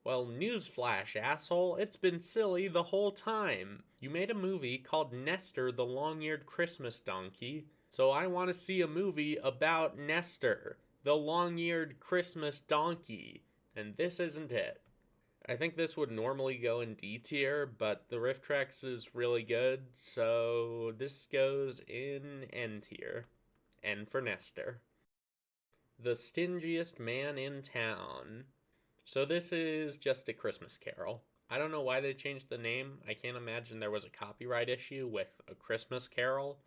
Well, newsflash, asshole, it's been silly the whole time. You made a movie called Nestor the Long-Eared Christmas Donkey, so I want to see a movie about Nestor, the long-eared Christmas donkey, and this isn't it. I think this would normally go in D tier, but the riff tracks is really good, so this goes in N tier. N for Nestor. The Stingiest Man in Town. So this is just a Christmas Carol. I don't know why they changed the name. I can't imagine there was a copyright issue with A Christmas Carol.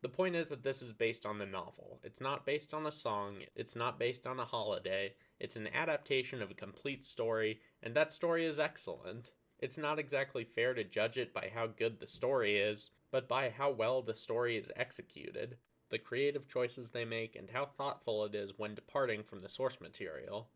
The point is that this is based on the novel. It's not based on a song, it's not based on a holiday, it's an adaptation of a complete story, and that story is excellent. It's not exactly fair to judge it by how good the story is, but by how well the story is executed, the creative choices they make, and how thoughtful it is when departing from the source material.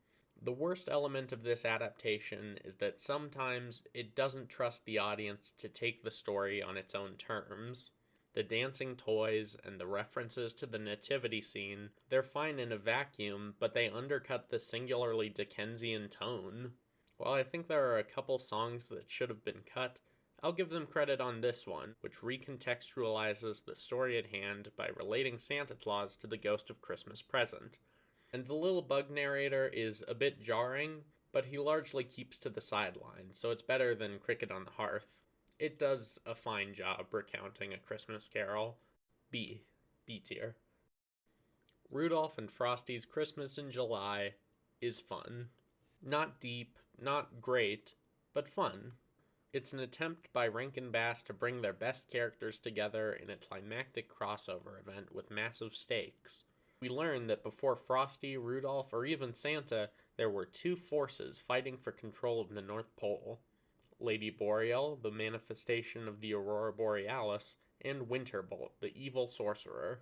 The worst element of this adaptation is that sometimes it doesn't trust the audience to take the story on its own terms. The dancing toys and the references to the nativity scene, they're fine in a vacuum, but they undercut the singularly Dickensian tone. While I think there are a couple songs that should have been cut, I'll give them credit on this one, which recontextualizes the story at hand by relating Santa Claus to the ghost of Christmas Present. And the little bug narrator is a bit jarring, but he largely keeps to the sideline, so it's better than Cricket on the Hearth. It does a fine job recounting A Christmas Carol. B tier. Rudolph and Frosty's Christmas in July is fun. Not deep, not great, but fun. It's an attempt by Rankin Bass to bring their best characters together in a climactic crossover event with massive stakes. We learn that before Frosty, Rudolph, or even Santa, there were two forces fighting for control of the North Pole. Lady Boreal, the manifestation of the Aurora Borealis, and Winterbolt, the evil sorcerer.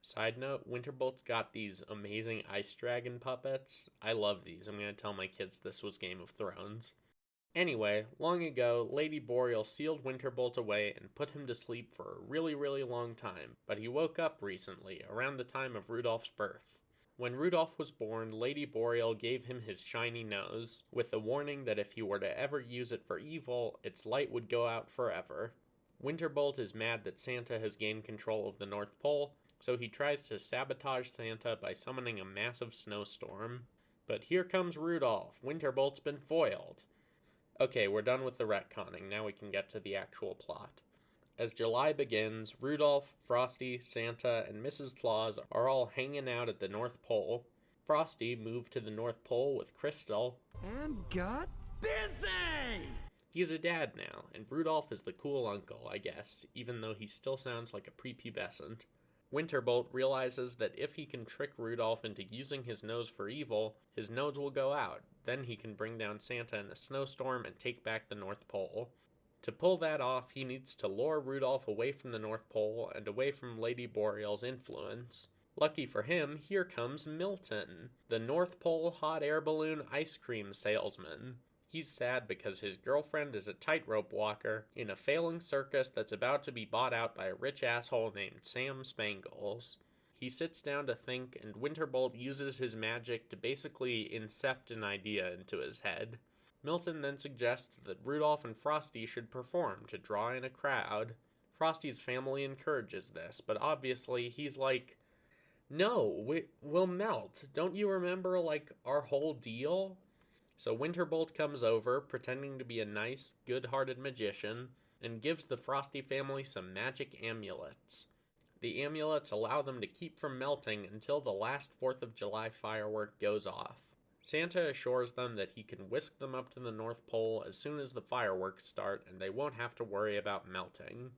Side note, Winterbolt's got these amazing ice dragon puppets. I love these. I'm going to tell my kids this was Game of Thrones. Anyway, long ago, Lady Boreal sealed Winterbolt away and put him to sleep for a really, really long time, but he woke up recently, around the time of Rudolph's birth. When Rudolph was born, Lady Boreal gave him his shiny nose, with the warning that if he were to ever use it for evil, its light would go out forever. Winterbolt is mad that Santa has gained control of the North Pole, so he tries to sabotage Santa by summoning a massive snowstorm. But here comes Rudolph. Winterbolt's been foiled. Okay, we're done with the retconning. Now we can get to the actual plot. As July begins, Rudolph, Frosty, Santa, and Mrs. Claus are all hanging out at the North Pole. Frosty moved to the North Pole with Crystal. And got busy! He's a dad now, and Rudolph is the cool uncle, I guess, even though he still sounds like a prepubescent. Winterbolt realizes that if he can trick Rudolph into using his nose for evil, his nose will go out. Then he can bring down Santa in a snowstorm and take back the North Pole. To pull that off, he needs to lure Rudolph away from the North Pole and away from Lady Boreal's influence. Lucky for him, here comes Milton, the North Pole hot air balloon ice cream salesman. He's sad because his girlfriend is a tightrope walker in a failing circus that's about to be bought out by a rich asshole named Sam Spangles. He sits down to think, and Winterbolt uses his magic to basically incept an idea into his head. Milton then suggests that Rudolph and Frosty should perform to draw in a crowd. Frosty's family encourages this, but obviously he's like, "No, we'll melt. Don't you remember, like, our whole deal?" So Winterbolt comes over, pretending to be a nice, good-hearted magician, and gives the Frosty family some magic amulets. The amulets allow them to keep from melting until the last 4th of July firework goes off. Santa assures them that he can whisk them up to the North Pole as soon as the fireworks start, and they won't have to worry about melting.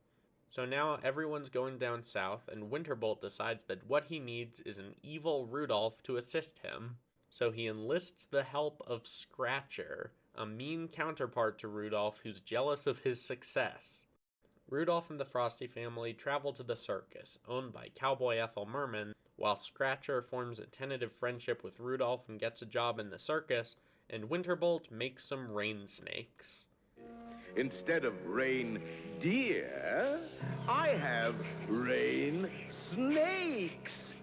So now everyone's going down south, and Winterbolt decides that what he needs is an evil Rudolph to assist him. So he enlists the help of Scratcher, a mean counterpart to Rudolph who's jealous of his success. Rudolph and the Frosty family travel to the circus, owned by Cowboy Ethel Merman, while Scratcher forms a tentative friendship with Rudolph and gets a job in the circus, and Winterbolt makes some rain snakes. Instead of reindeer, I have rain snakes.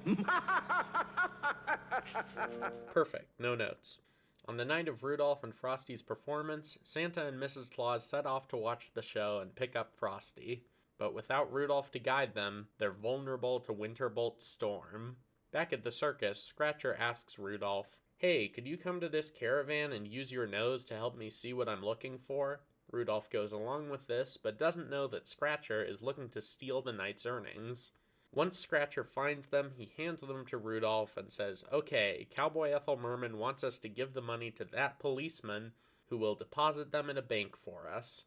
Perfect, no notes. On the night of Rudolph and Frosty's performance, Santa and Mrs. Claus set off to watch the show and pick up Frosty. But without Rudolph to guide them, they're vulnerable to Winterbolt's storm. Back at the circus, Scratcher asks Rudolph, "Hey, could you come to this caravan and use your nose to help me see what I'm looking for?" Rudolph goes along with this, but doesn't know that Scratcher is looking to steal the night's earnings. Once Scratcher finds them, he hands them to Rudolph and says, "Okay, Cowboy Ethel Merman wants us to give the money to that policeman who will deposit them in a bank for us."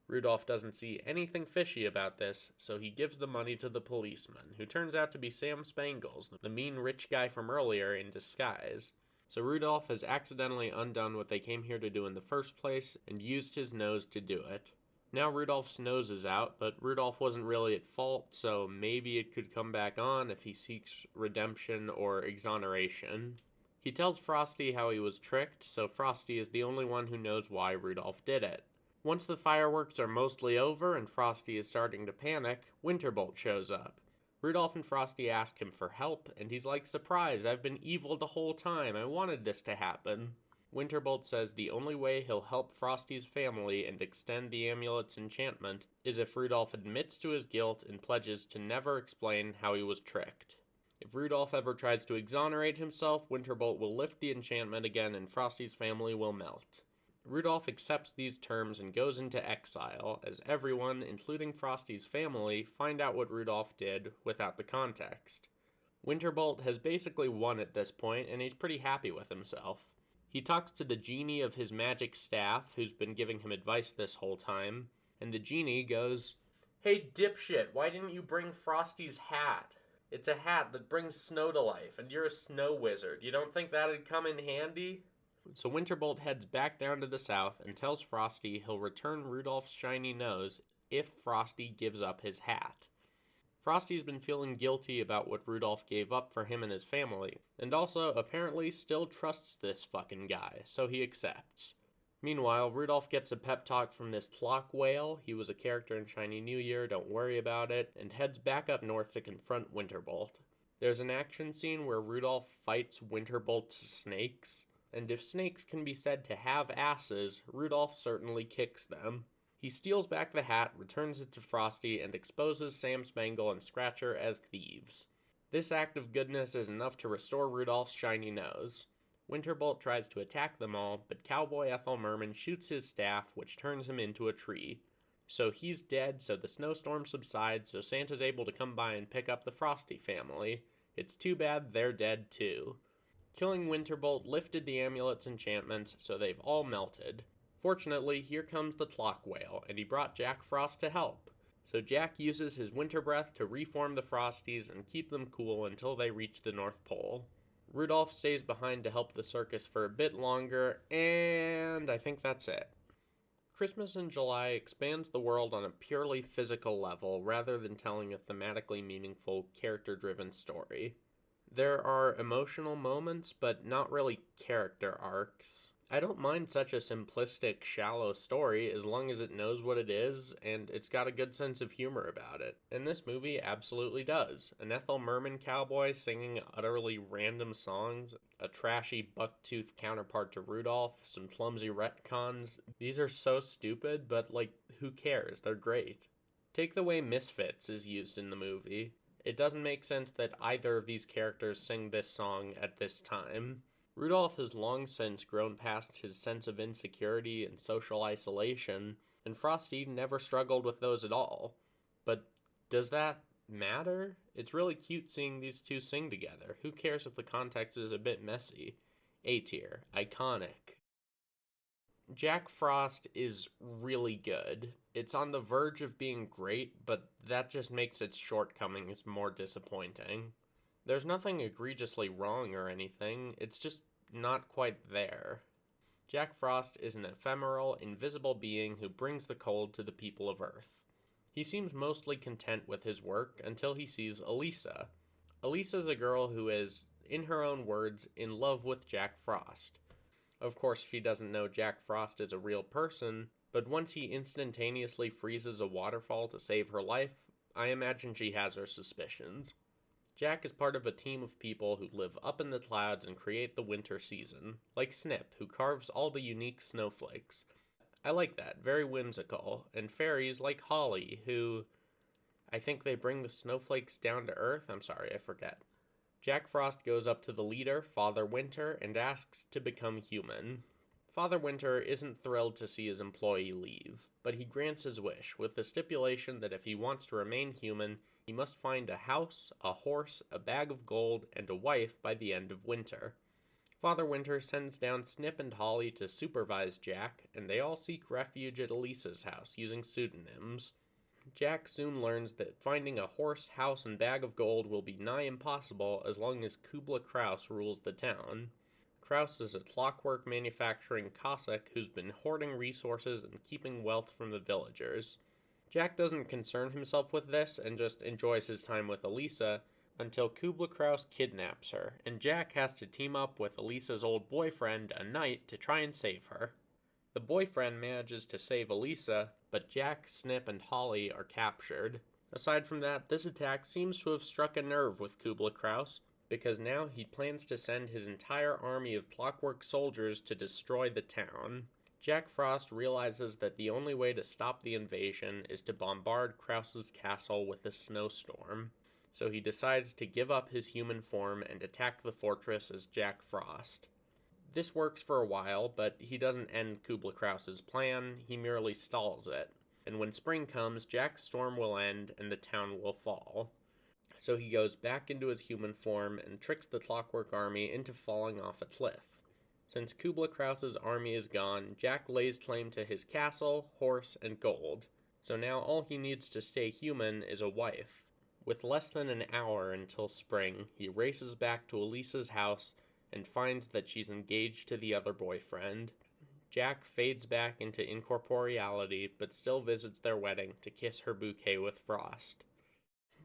Rudolph doesn't see anything fishy about this, so he gives the money to the policeman, who turns out to be Sam Spangles, the mean rich guy from earlier, in disguise. So Rudolph has accidentally undone what they came here to do in the first place, and used his nose to do it. Now Rudolph's nose is out, but Rudolph wasn't really at fault, so maybe it could come back on if he seeks redemption or exoneration. He tells Frosty how he was tricked, so Frosty is the only one who knows why Rudolph did it. Once the fireworks are mostly over and Frosty is starting to panic, Winterbolt shows up. Rudolph and Frosty ask him for help, and he's like, "Surprise, I've been evil the whole time. I wanted this to happen." Winterbolt says the only way he'll help Frosty's family and extend the amulet's enchantment is if Rudolph admits to his guilt and pledges to never explain how he was tricked. If Rudolph ever tries to exonerate himself, Winterbolt will lift the enchantment again and Frosty's family will melt. Rudolph accepts these terms and goes into exile, as everyone, including Frosty's family, find out what Rudolph did without the context. Winterbolt has basically won at this point, and he's pretty happy with himself. He talks to the genie of his magic staff, who's been giving him advice this whole time, and the genie goes, "Hey dipshit, why didn't you bring Frosty's hat? It's a hat that brings snow to life, and you're a snow wizard. You don't think that'd come in handy?" So Winterbolt heads back down to the south and tells Frosty he'll return Rudolph's shiny nose if Frosty gives up his hat. Frosty's been feeling guilty about what Rudolph gave up for him and his family, and also apparently still trusts this fucking guy, so he accepts. Meanwhile, Rudolph gets a pep talk from this clock whale, he was a character in Shiny New Year, don't worry about it, and heads back up north to confront Winterbolt. There's an action scene where Rudolph fights Winterbolt's snakes, and if snakes can be said to have asses, Rudolph certainly kicks them. He steals back the hat, returns it to Frosty, and exposes Sam Spangle and Scratcher as thieves. This act of goodness is enough to restore Rudolph's shiny nose. Winterbolt tries to attack them all, but Cowboy Ethel Merman shoots his staff, which turns him into a tree. So he's dead, so the snowstorm subsides, so Santa's able to come by and pick up the Frosty family. It's too bad they're dead too. Killing Winterbolt lifted the amulet's enchantments, so they've all melted. Fortunately, here comes the clock whale, and he brought Jack Frost to help. So Jack uses his winter breath to reform the Frosties and keep them cool until they reach the North Pole. Rudolph stays behind to help the circus for a bit longer, and I think that's it. Christmas in July expands the world on a purely physical level rather than telling a thematically meaningful, character-driven story. There are emotional moments, but not really character arcs. I don't mind such a simplistic, shallow story as long as it knows what it is and it's got a good sense of humor about it. And this movie absolutely does. An Ethel Merman cowboy singing utterly random songs, a trashy bucktooth counterpart to Rudolph, some clumsy retcons. These are so stupid, but like, who cares? They're great. Take the way Misfits is used in the movie. It doesn't make sense that either of these characters sing this song at this time. Rudolph has long since grown past his sense of insecurity and social isolation, and Frosty never struggled with those at all. But does that matter? It's really cute seeing these two sing together. Who cares if the context is a bit messy? A tier. Iconic. Jack Frost is really good. It's on the verge of being great, but that just makes its shortcomings more disappointing. There's nothing egregiously wrong or anything, it's just not quite there. Jack Frost is an ephemeral, invisible being who brings the cold to the people of Earth. He seems mostly content with his work until he sees Elisa. Elisa's a girl who is, in her own words, in love with Jack Frost. Of course, she doesn't know Jack Frost is a real person, but once he instantaneously freezes a waterfall to save her life, I imagine she has her suspicions. Jack is part of a team of people who live up in the clouds and create the winter season, like Snip, who carves all the unique snowflakes. I like that, very whimsical, and fairies like Holly, who... I think they bring the snowflakes down to Earth? I'm sorry, I forget. Jack Frost goes up to the leader, Father Winter, and asks to become human. Father Winter isn't thrilled to see his employee leave, but he grants his wish, with the stipulation that if he wants to remain human, he must find a house, a horse, a bag of gold, and a wife by the end of winter. Father Winter sends down Snip and Holly to supervise Jack, and they all seek refuge at Elisa's house using pseudonyms. Jack soon learns that finding a horse, house, and bag of gold will be nigh impossible as long as Kubla Kraus rules the town. Kraus is a clockwork manufacturing Cossack who's been hoarding resources and keeping wealth from the villagers. Jack doesn't concern himself with this and just enjoys his time with Elisa until Kubla Kraus kidnaps her, and Jack has to team up with Elisa's old boyfriend, a knight, to try and save her. The boyfriend manages to save Elisa, but Jack, Snip, and Holly are captured. Aside from that, this attack seems to have struck a nerve with Kubla Kraus, because now he plans to send his entire army of clockwork soldiers to destroy the town. Jack Frost realizes that the only way to stop the invasion is to bombard Kraus's castle with a snowstorm, so he decides to give up his human form and attack the fortress as Jack Frost. This works for a while, but he doesn't end Kubla Kraus's plan, he merely stalls it. And when spring comes, Jack's storm will end and the town will fall. So he goes back into his human form and tricks the Clockwork Army into falling off a cliff. Since Kubla Kraus's army is gone, Jack lays claim to his castle, horse, and gold. So now all he needs to stay human is a wife. With less than an hour until spring, he races back to Elisa's house and finds that she's engaged to the other boyfriend. Jack fades back into incorporeality, but still visits their wedding to kiss her bouquet with Frost.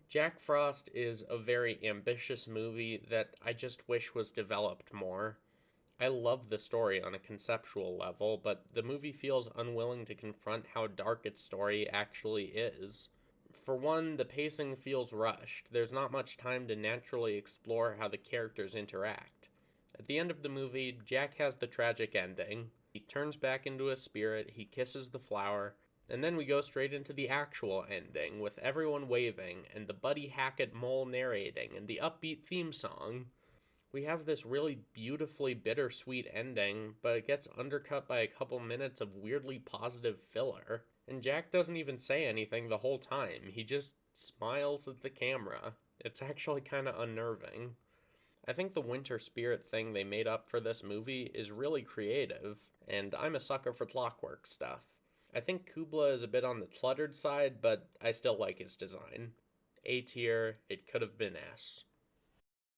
Jack Frost is a very ambitious movie that I just wish was developed more. I love the story on a conceptual level, but the movie feels unwilling to confront how dark its story actually is. For one, the pacing feels rushed. There's not much time to naturally explore how the characters interact. At the end of the movie, Jack has the tragic ending. He turns back into a spirit, he kisses the flower, and then we go straight into the actual ending, with everyone waving, and the Buddy Hackett mole narrating, and the upbeat theme song. We have this really beautifully bittersweet ending, but it gets undercut by a couple minutes of weirdly positive filler. And Jack doesn't even say anything the whole time, he just smiles at the camera. It's actually kinda unnerving. I think the winter spirit thing they made up for this movie is really creative, and I'm a sucker for clockwork stuff. I think Kubla is a bit on the cluttered side, but I still like his design. A tier, it could have been S.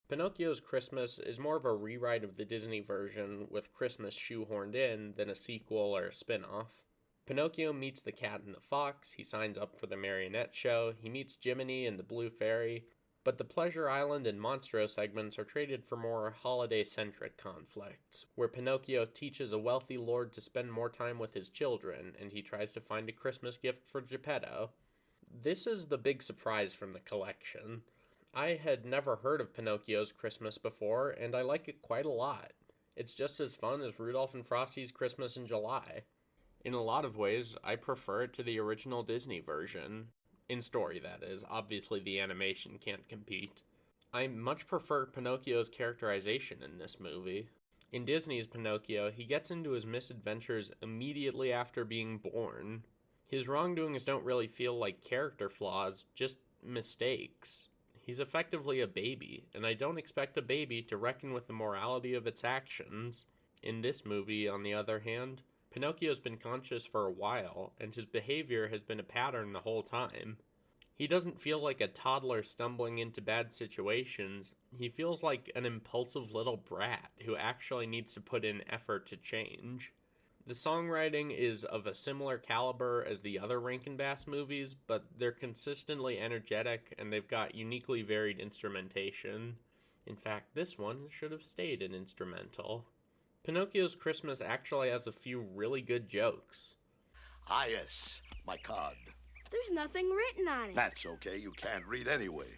Pinocchio's Christmas is more of a rewrite of the Disney version, with Christmas shoehorned in, than a sequel or a spin-off. Pinocchio meets the cat and the fox, he signs up for the marionette show, he meets Jiminy and the Blue Fairy, but the Pleasure Island and Monstro segments are traded for more holiday-centric conflicts, where Pinocchio teaches a wealthy lord to spend more time with his children, and he tries to find a Christmas gift for Geppetto. This is the big surprise from the collection. I had never heard of Pinocchio's Christmas before, and I like it quite a lot. It's just as fun as Rudolph and Frosty's Christmas in July. In a lot of ways, I prefer it to the original Disney version. In story, that is. Obviously, the animation can't compete. I much prefer Pinocchio's characterization in this movie. In Disney's Pinocchio, he gets into his misadventures immediately after being born. His wrongdoings don't really feel like character flaws, just mistakes. He's effectively a baby, and I don't expect a baby to reckon with the morality of its actions. In this movie, on the other hand, Pinocchio's been conscious for a while, and his behavior has been a pattern the whole time. He doesn't feel like a toddler stumbling into bad situations. He feels like an impulsive little brat who actually needs to put in effort to change. The songwriting is of a similar caliber as the other Rankin Bass movies, but they're consistently energetic and they've got uniquely varied instrumentation. In fact, this one should have stayed an instrumental. Pinocchio's Christmas actually has a few really good jokes. Ah, yes, my card. There's nothing written on it. That's okay, you can't read anyway.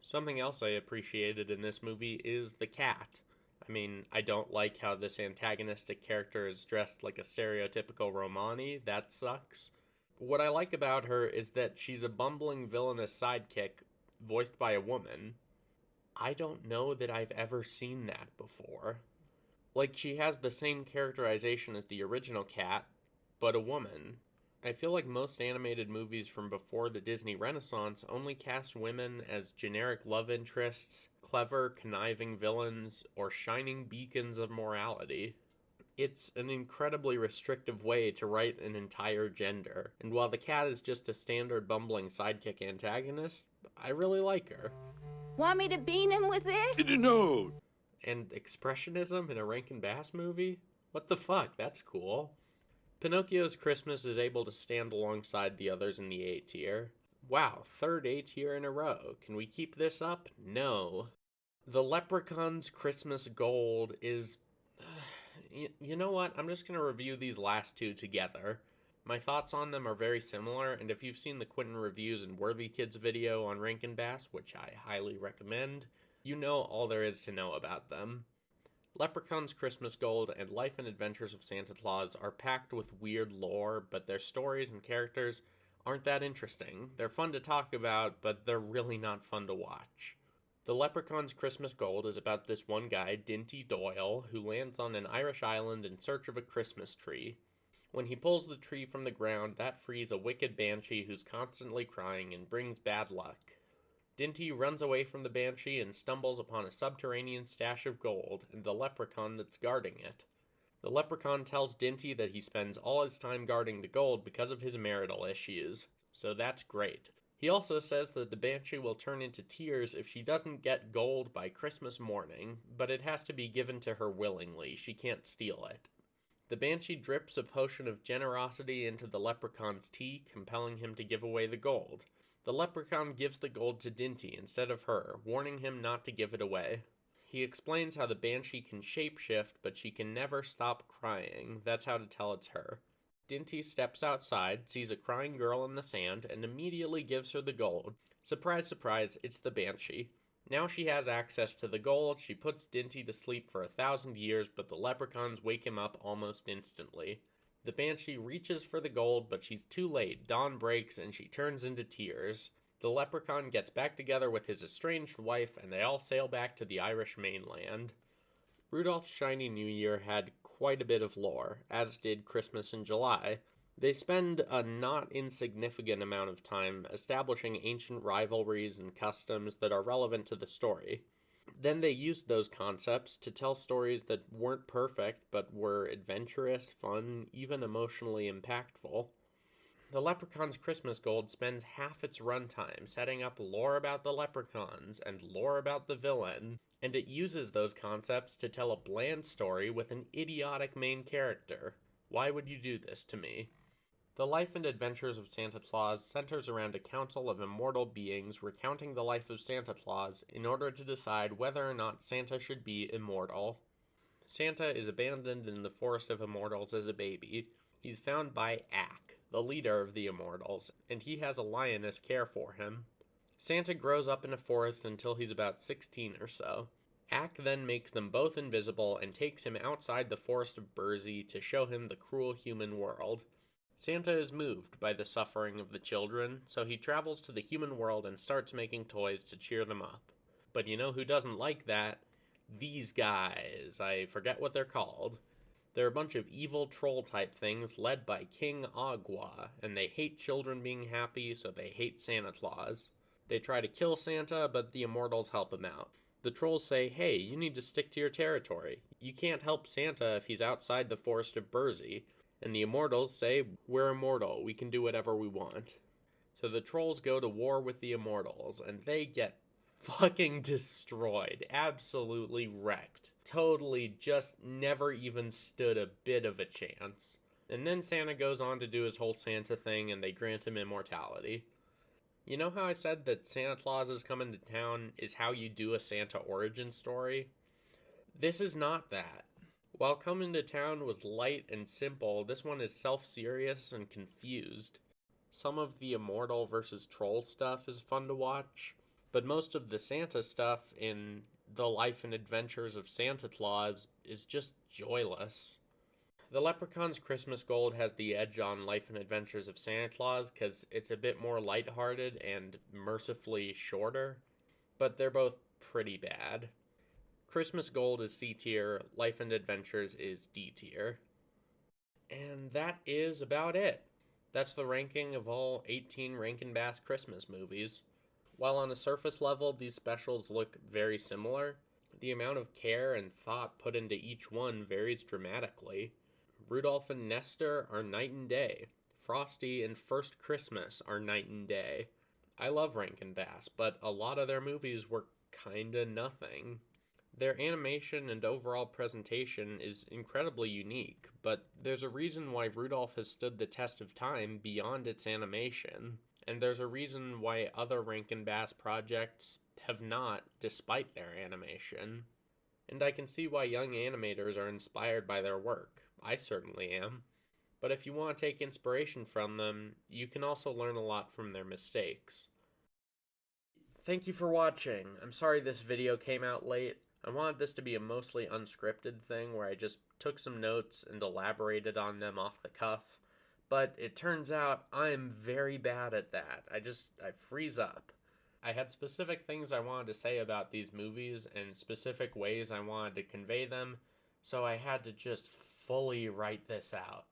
Something else I appreciated in this movie is the cat. I mean, I don't like how this antagonistic character is dressed like a stereotypical Romani. That sucks. But what I like about her is that she's a bumbling villainous sidekick voiced by a woman. I don't know that I've ever seen that before. Like, she has the same characterization as the original cat, but a woman. I feel like most animated movies from before the Disney Renaissance only cast women as generic love interests, clever, conniving villains, or shining beacons of morality. It's an incredibly restrictive way to write an entire gender, and while the cat is just a standard bumbling sidekick antagonist, I really like her. Want me to bean him with this? No! And expressionism in a Rankin Bass movie? What the fuck, that's cool. Pinocchio's Christmas is able to stand alongside the others in the A tier. Wow, third A tier in a row. Can we keep this up? No. The Leprechaun's Christmas Gold is... You know what? I'm just going to review these last two together. My thoughts on them are very similar, and if you've seen the Quentin Reviews and Worthy Kids video on Rankin Bass, which I highly recommend, you know all there is to know about them. Leprechaun's Christmas Gold and Life and Adventures of Santa Claus are packed with weird lore, but their stories and characters aren't that interesting. They're fun to talk about, but they're really not fun to watch. The Leprechaun's Christmas Gold is about this one guy, Dinty Doyle, who lands on an Irish island in search of a Christmas tree. When he pulls the tree from the ground, that frees a wicked banshee who's constantly crying and brings bad luck. Dinty runs away from the banshee and stumbles upon a subterranean stash of gold and the leprechaun that's guarding it. The leprechaun tells Dinty that he spends all his time guarding the gold because of his marital issues, so that's great. He also says that the banshee will turn into tears if she doesn't get gold by Christmas morning, but it has to be given to her willingly. She can't steal it. The banshee drips a potion of generosity into the leprechaun's tea, compelling him to give away the gold. The leprechaun gives the gold to Dinty instead of her, warning him not to give it away. He explains how the banshee can shapeshift, but she can never stop crying. That's how to tell it's her. Dinty steps outside, sees a crying girl in the sand, and immediately gives her the gold. Surprise, surprise, it's the banshee. Now she has access to the gold. She puts Dinty to sleep for 1,000 years, but the leprechauns wake him up almost instantly. The banshee reaches for the gold, but she's too late. Dawn breaks, and she turns into tears. The leprechaun gets back together with his estranged wife, and they all sail back to the Irish mainland. Rudolph's Shiny New Year had quite a bit of lore, as did Christmas in July. They spend a not insignificant amount of time establishing ancient rivalries and customs that are relevant to the story. Then they used those concepts to tell stories that weren't perfect, but were adventurous, fun, even emotionally impactful. The Leprechaun's Christmas Gold spends half its runtime setting up lore about the leprechauns and lore about the villain, and it uses those concepts to tell a bland story with an idiotic main character. Why would you do this to me? The life and adventures of Santa Claus centers around a council of immortal beings recounting the life of Santa Claus in order to decide whether or not Santa should be immortal. Santa is abandoned in the Forest of Immortals as a baby. He's found by Ak, the leader of the Immortals, and he has a lioness care for him. Santa grows up in a forest until he's about 16 or so. Ak then makes them both invisible and takes him outside the Forest of Burzee to show him the cruel human world. Santa is moved by the suffering of the children, so he travels to the human world and starts making toys to cheer them up. But you know who doesn't like that? These guys. I forget what they're called. They're a bunch of evil troll-type things led by King Agua, and they hate children being happy, so they hate Santa Claus. They try to kill Santa, but the Immortals help him out. The trolls say, hey, you need to stick to your territory. You can't help Santa if he's outside the Forest of Burzee. And the Immortals say, we're immortal, we can do whatever we want. So the trolls go to war with the Immortals, and they get fucking destroyed. Absolutely wrecked. Totally just never even stood a bit of a chance. And then Santa goes on to do his whole Santa thing, and they grant him immortality. You know how I said that Santa Claus is coming to town is how you do a Santa origin story? This is not that. While Coming to Town was light and simple, this one is self-serious and confused. Some of the immortal versus troll stuff is fun to watch, but most of the Santa stuff in The Life and Adventures of Santa Claus is just joyless. The Leprechaun's Christmas Gold has the edge on Life and Adventures of Santa Claus because it's a bit more lighthearted and mercifully shorter, but they're both pretty bad. Christmas Gold is C tier, Life and Adventures is D tier. And that is about it. That's the ranking of all 18 Rankin Bass Christmas movies. While on a surface level these specials look very similar, the amount of care and thought put into each one varies dramatically. Rudolph and Nestor are night and day. Frosty and First Christmas are night and day. I love Rankin Bass, but a lot of their movies were kinda nothing. Their animation and overall presentation is incredibly unique, but there's a reason why Rudolph has stood the test of time beyond its animation, and there's a reason why other Rankin Bass projects have not, despite their animation. And I can see why young animators are inspired by their work. I certainly am. But if you want to take inspiration from them, you can also learn a lot from their mistakes. Thank you for watching. I'm sorry this video came out late. I wanted this to be a mostly unscripted thing where I just took some notes and elaborated on them off the cuff, but it turns out I'm very bad at that. I freeze up. I had specific things I wanted to say about these movies and specific ways I wanted to convey them, so I had to just fully write this out.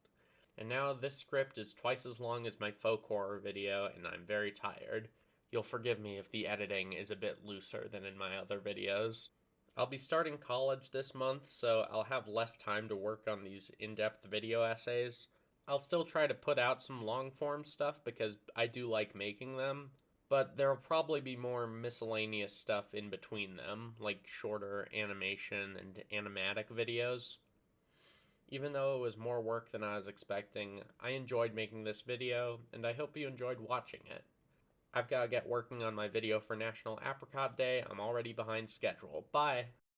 And now this script is twice as long as my folk horror video, and I'm very tired. You'll forgive me if the editing is a bit looser than in my other videos. I'll be starting college this month, so I'll have less time to work on these in-depth video essays. I'll still try to put out some long-form stuff because I do like making them, but there'll probably be more miscellaneous stuff in between them, like shorter animation and animatic videos. Even though it was more work than I was expecting, I enjoyed making this video, and I hope you enjoyed watching it. I've got to get working on my video for National Apricot Day. I'm already behind schedule. Bye!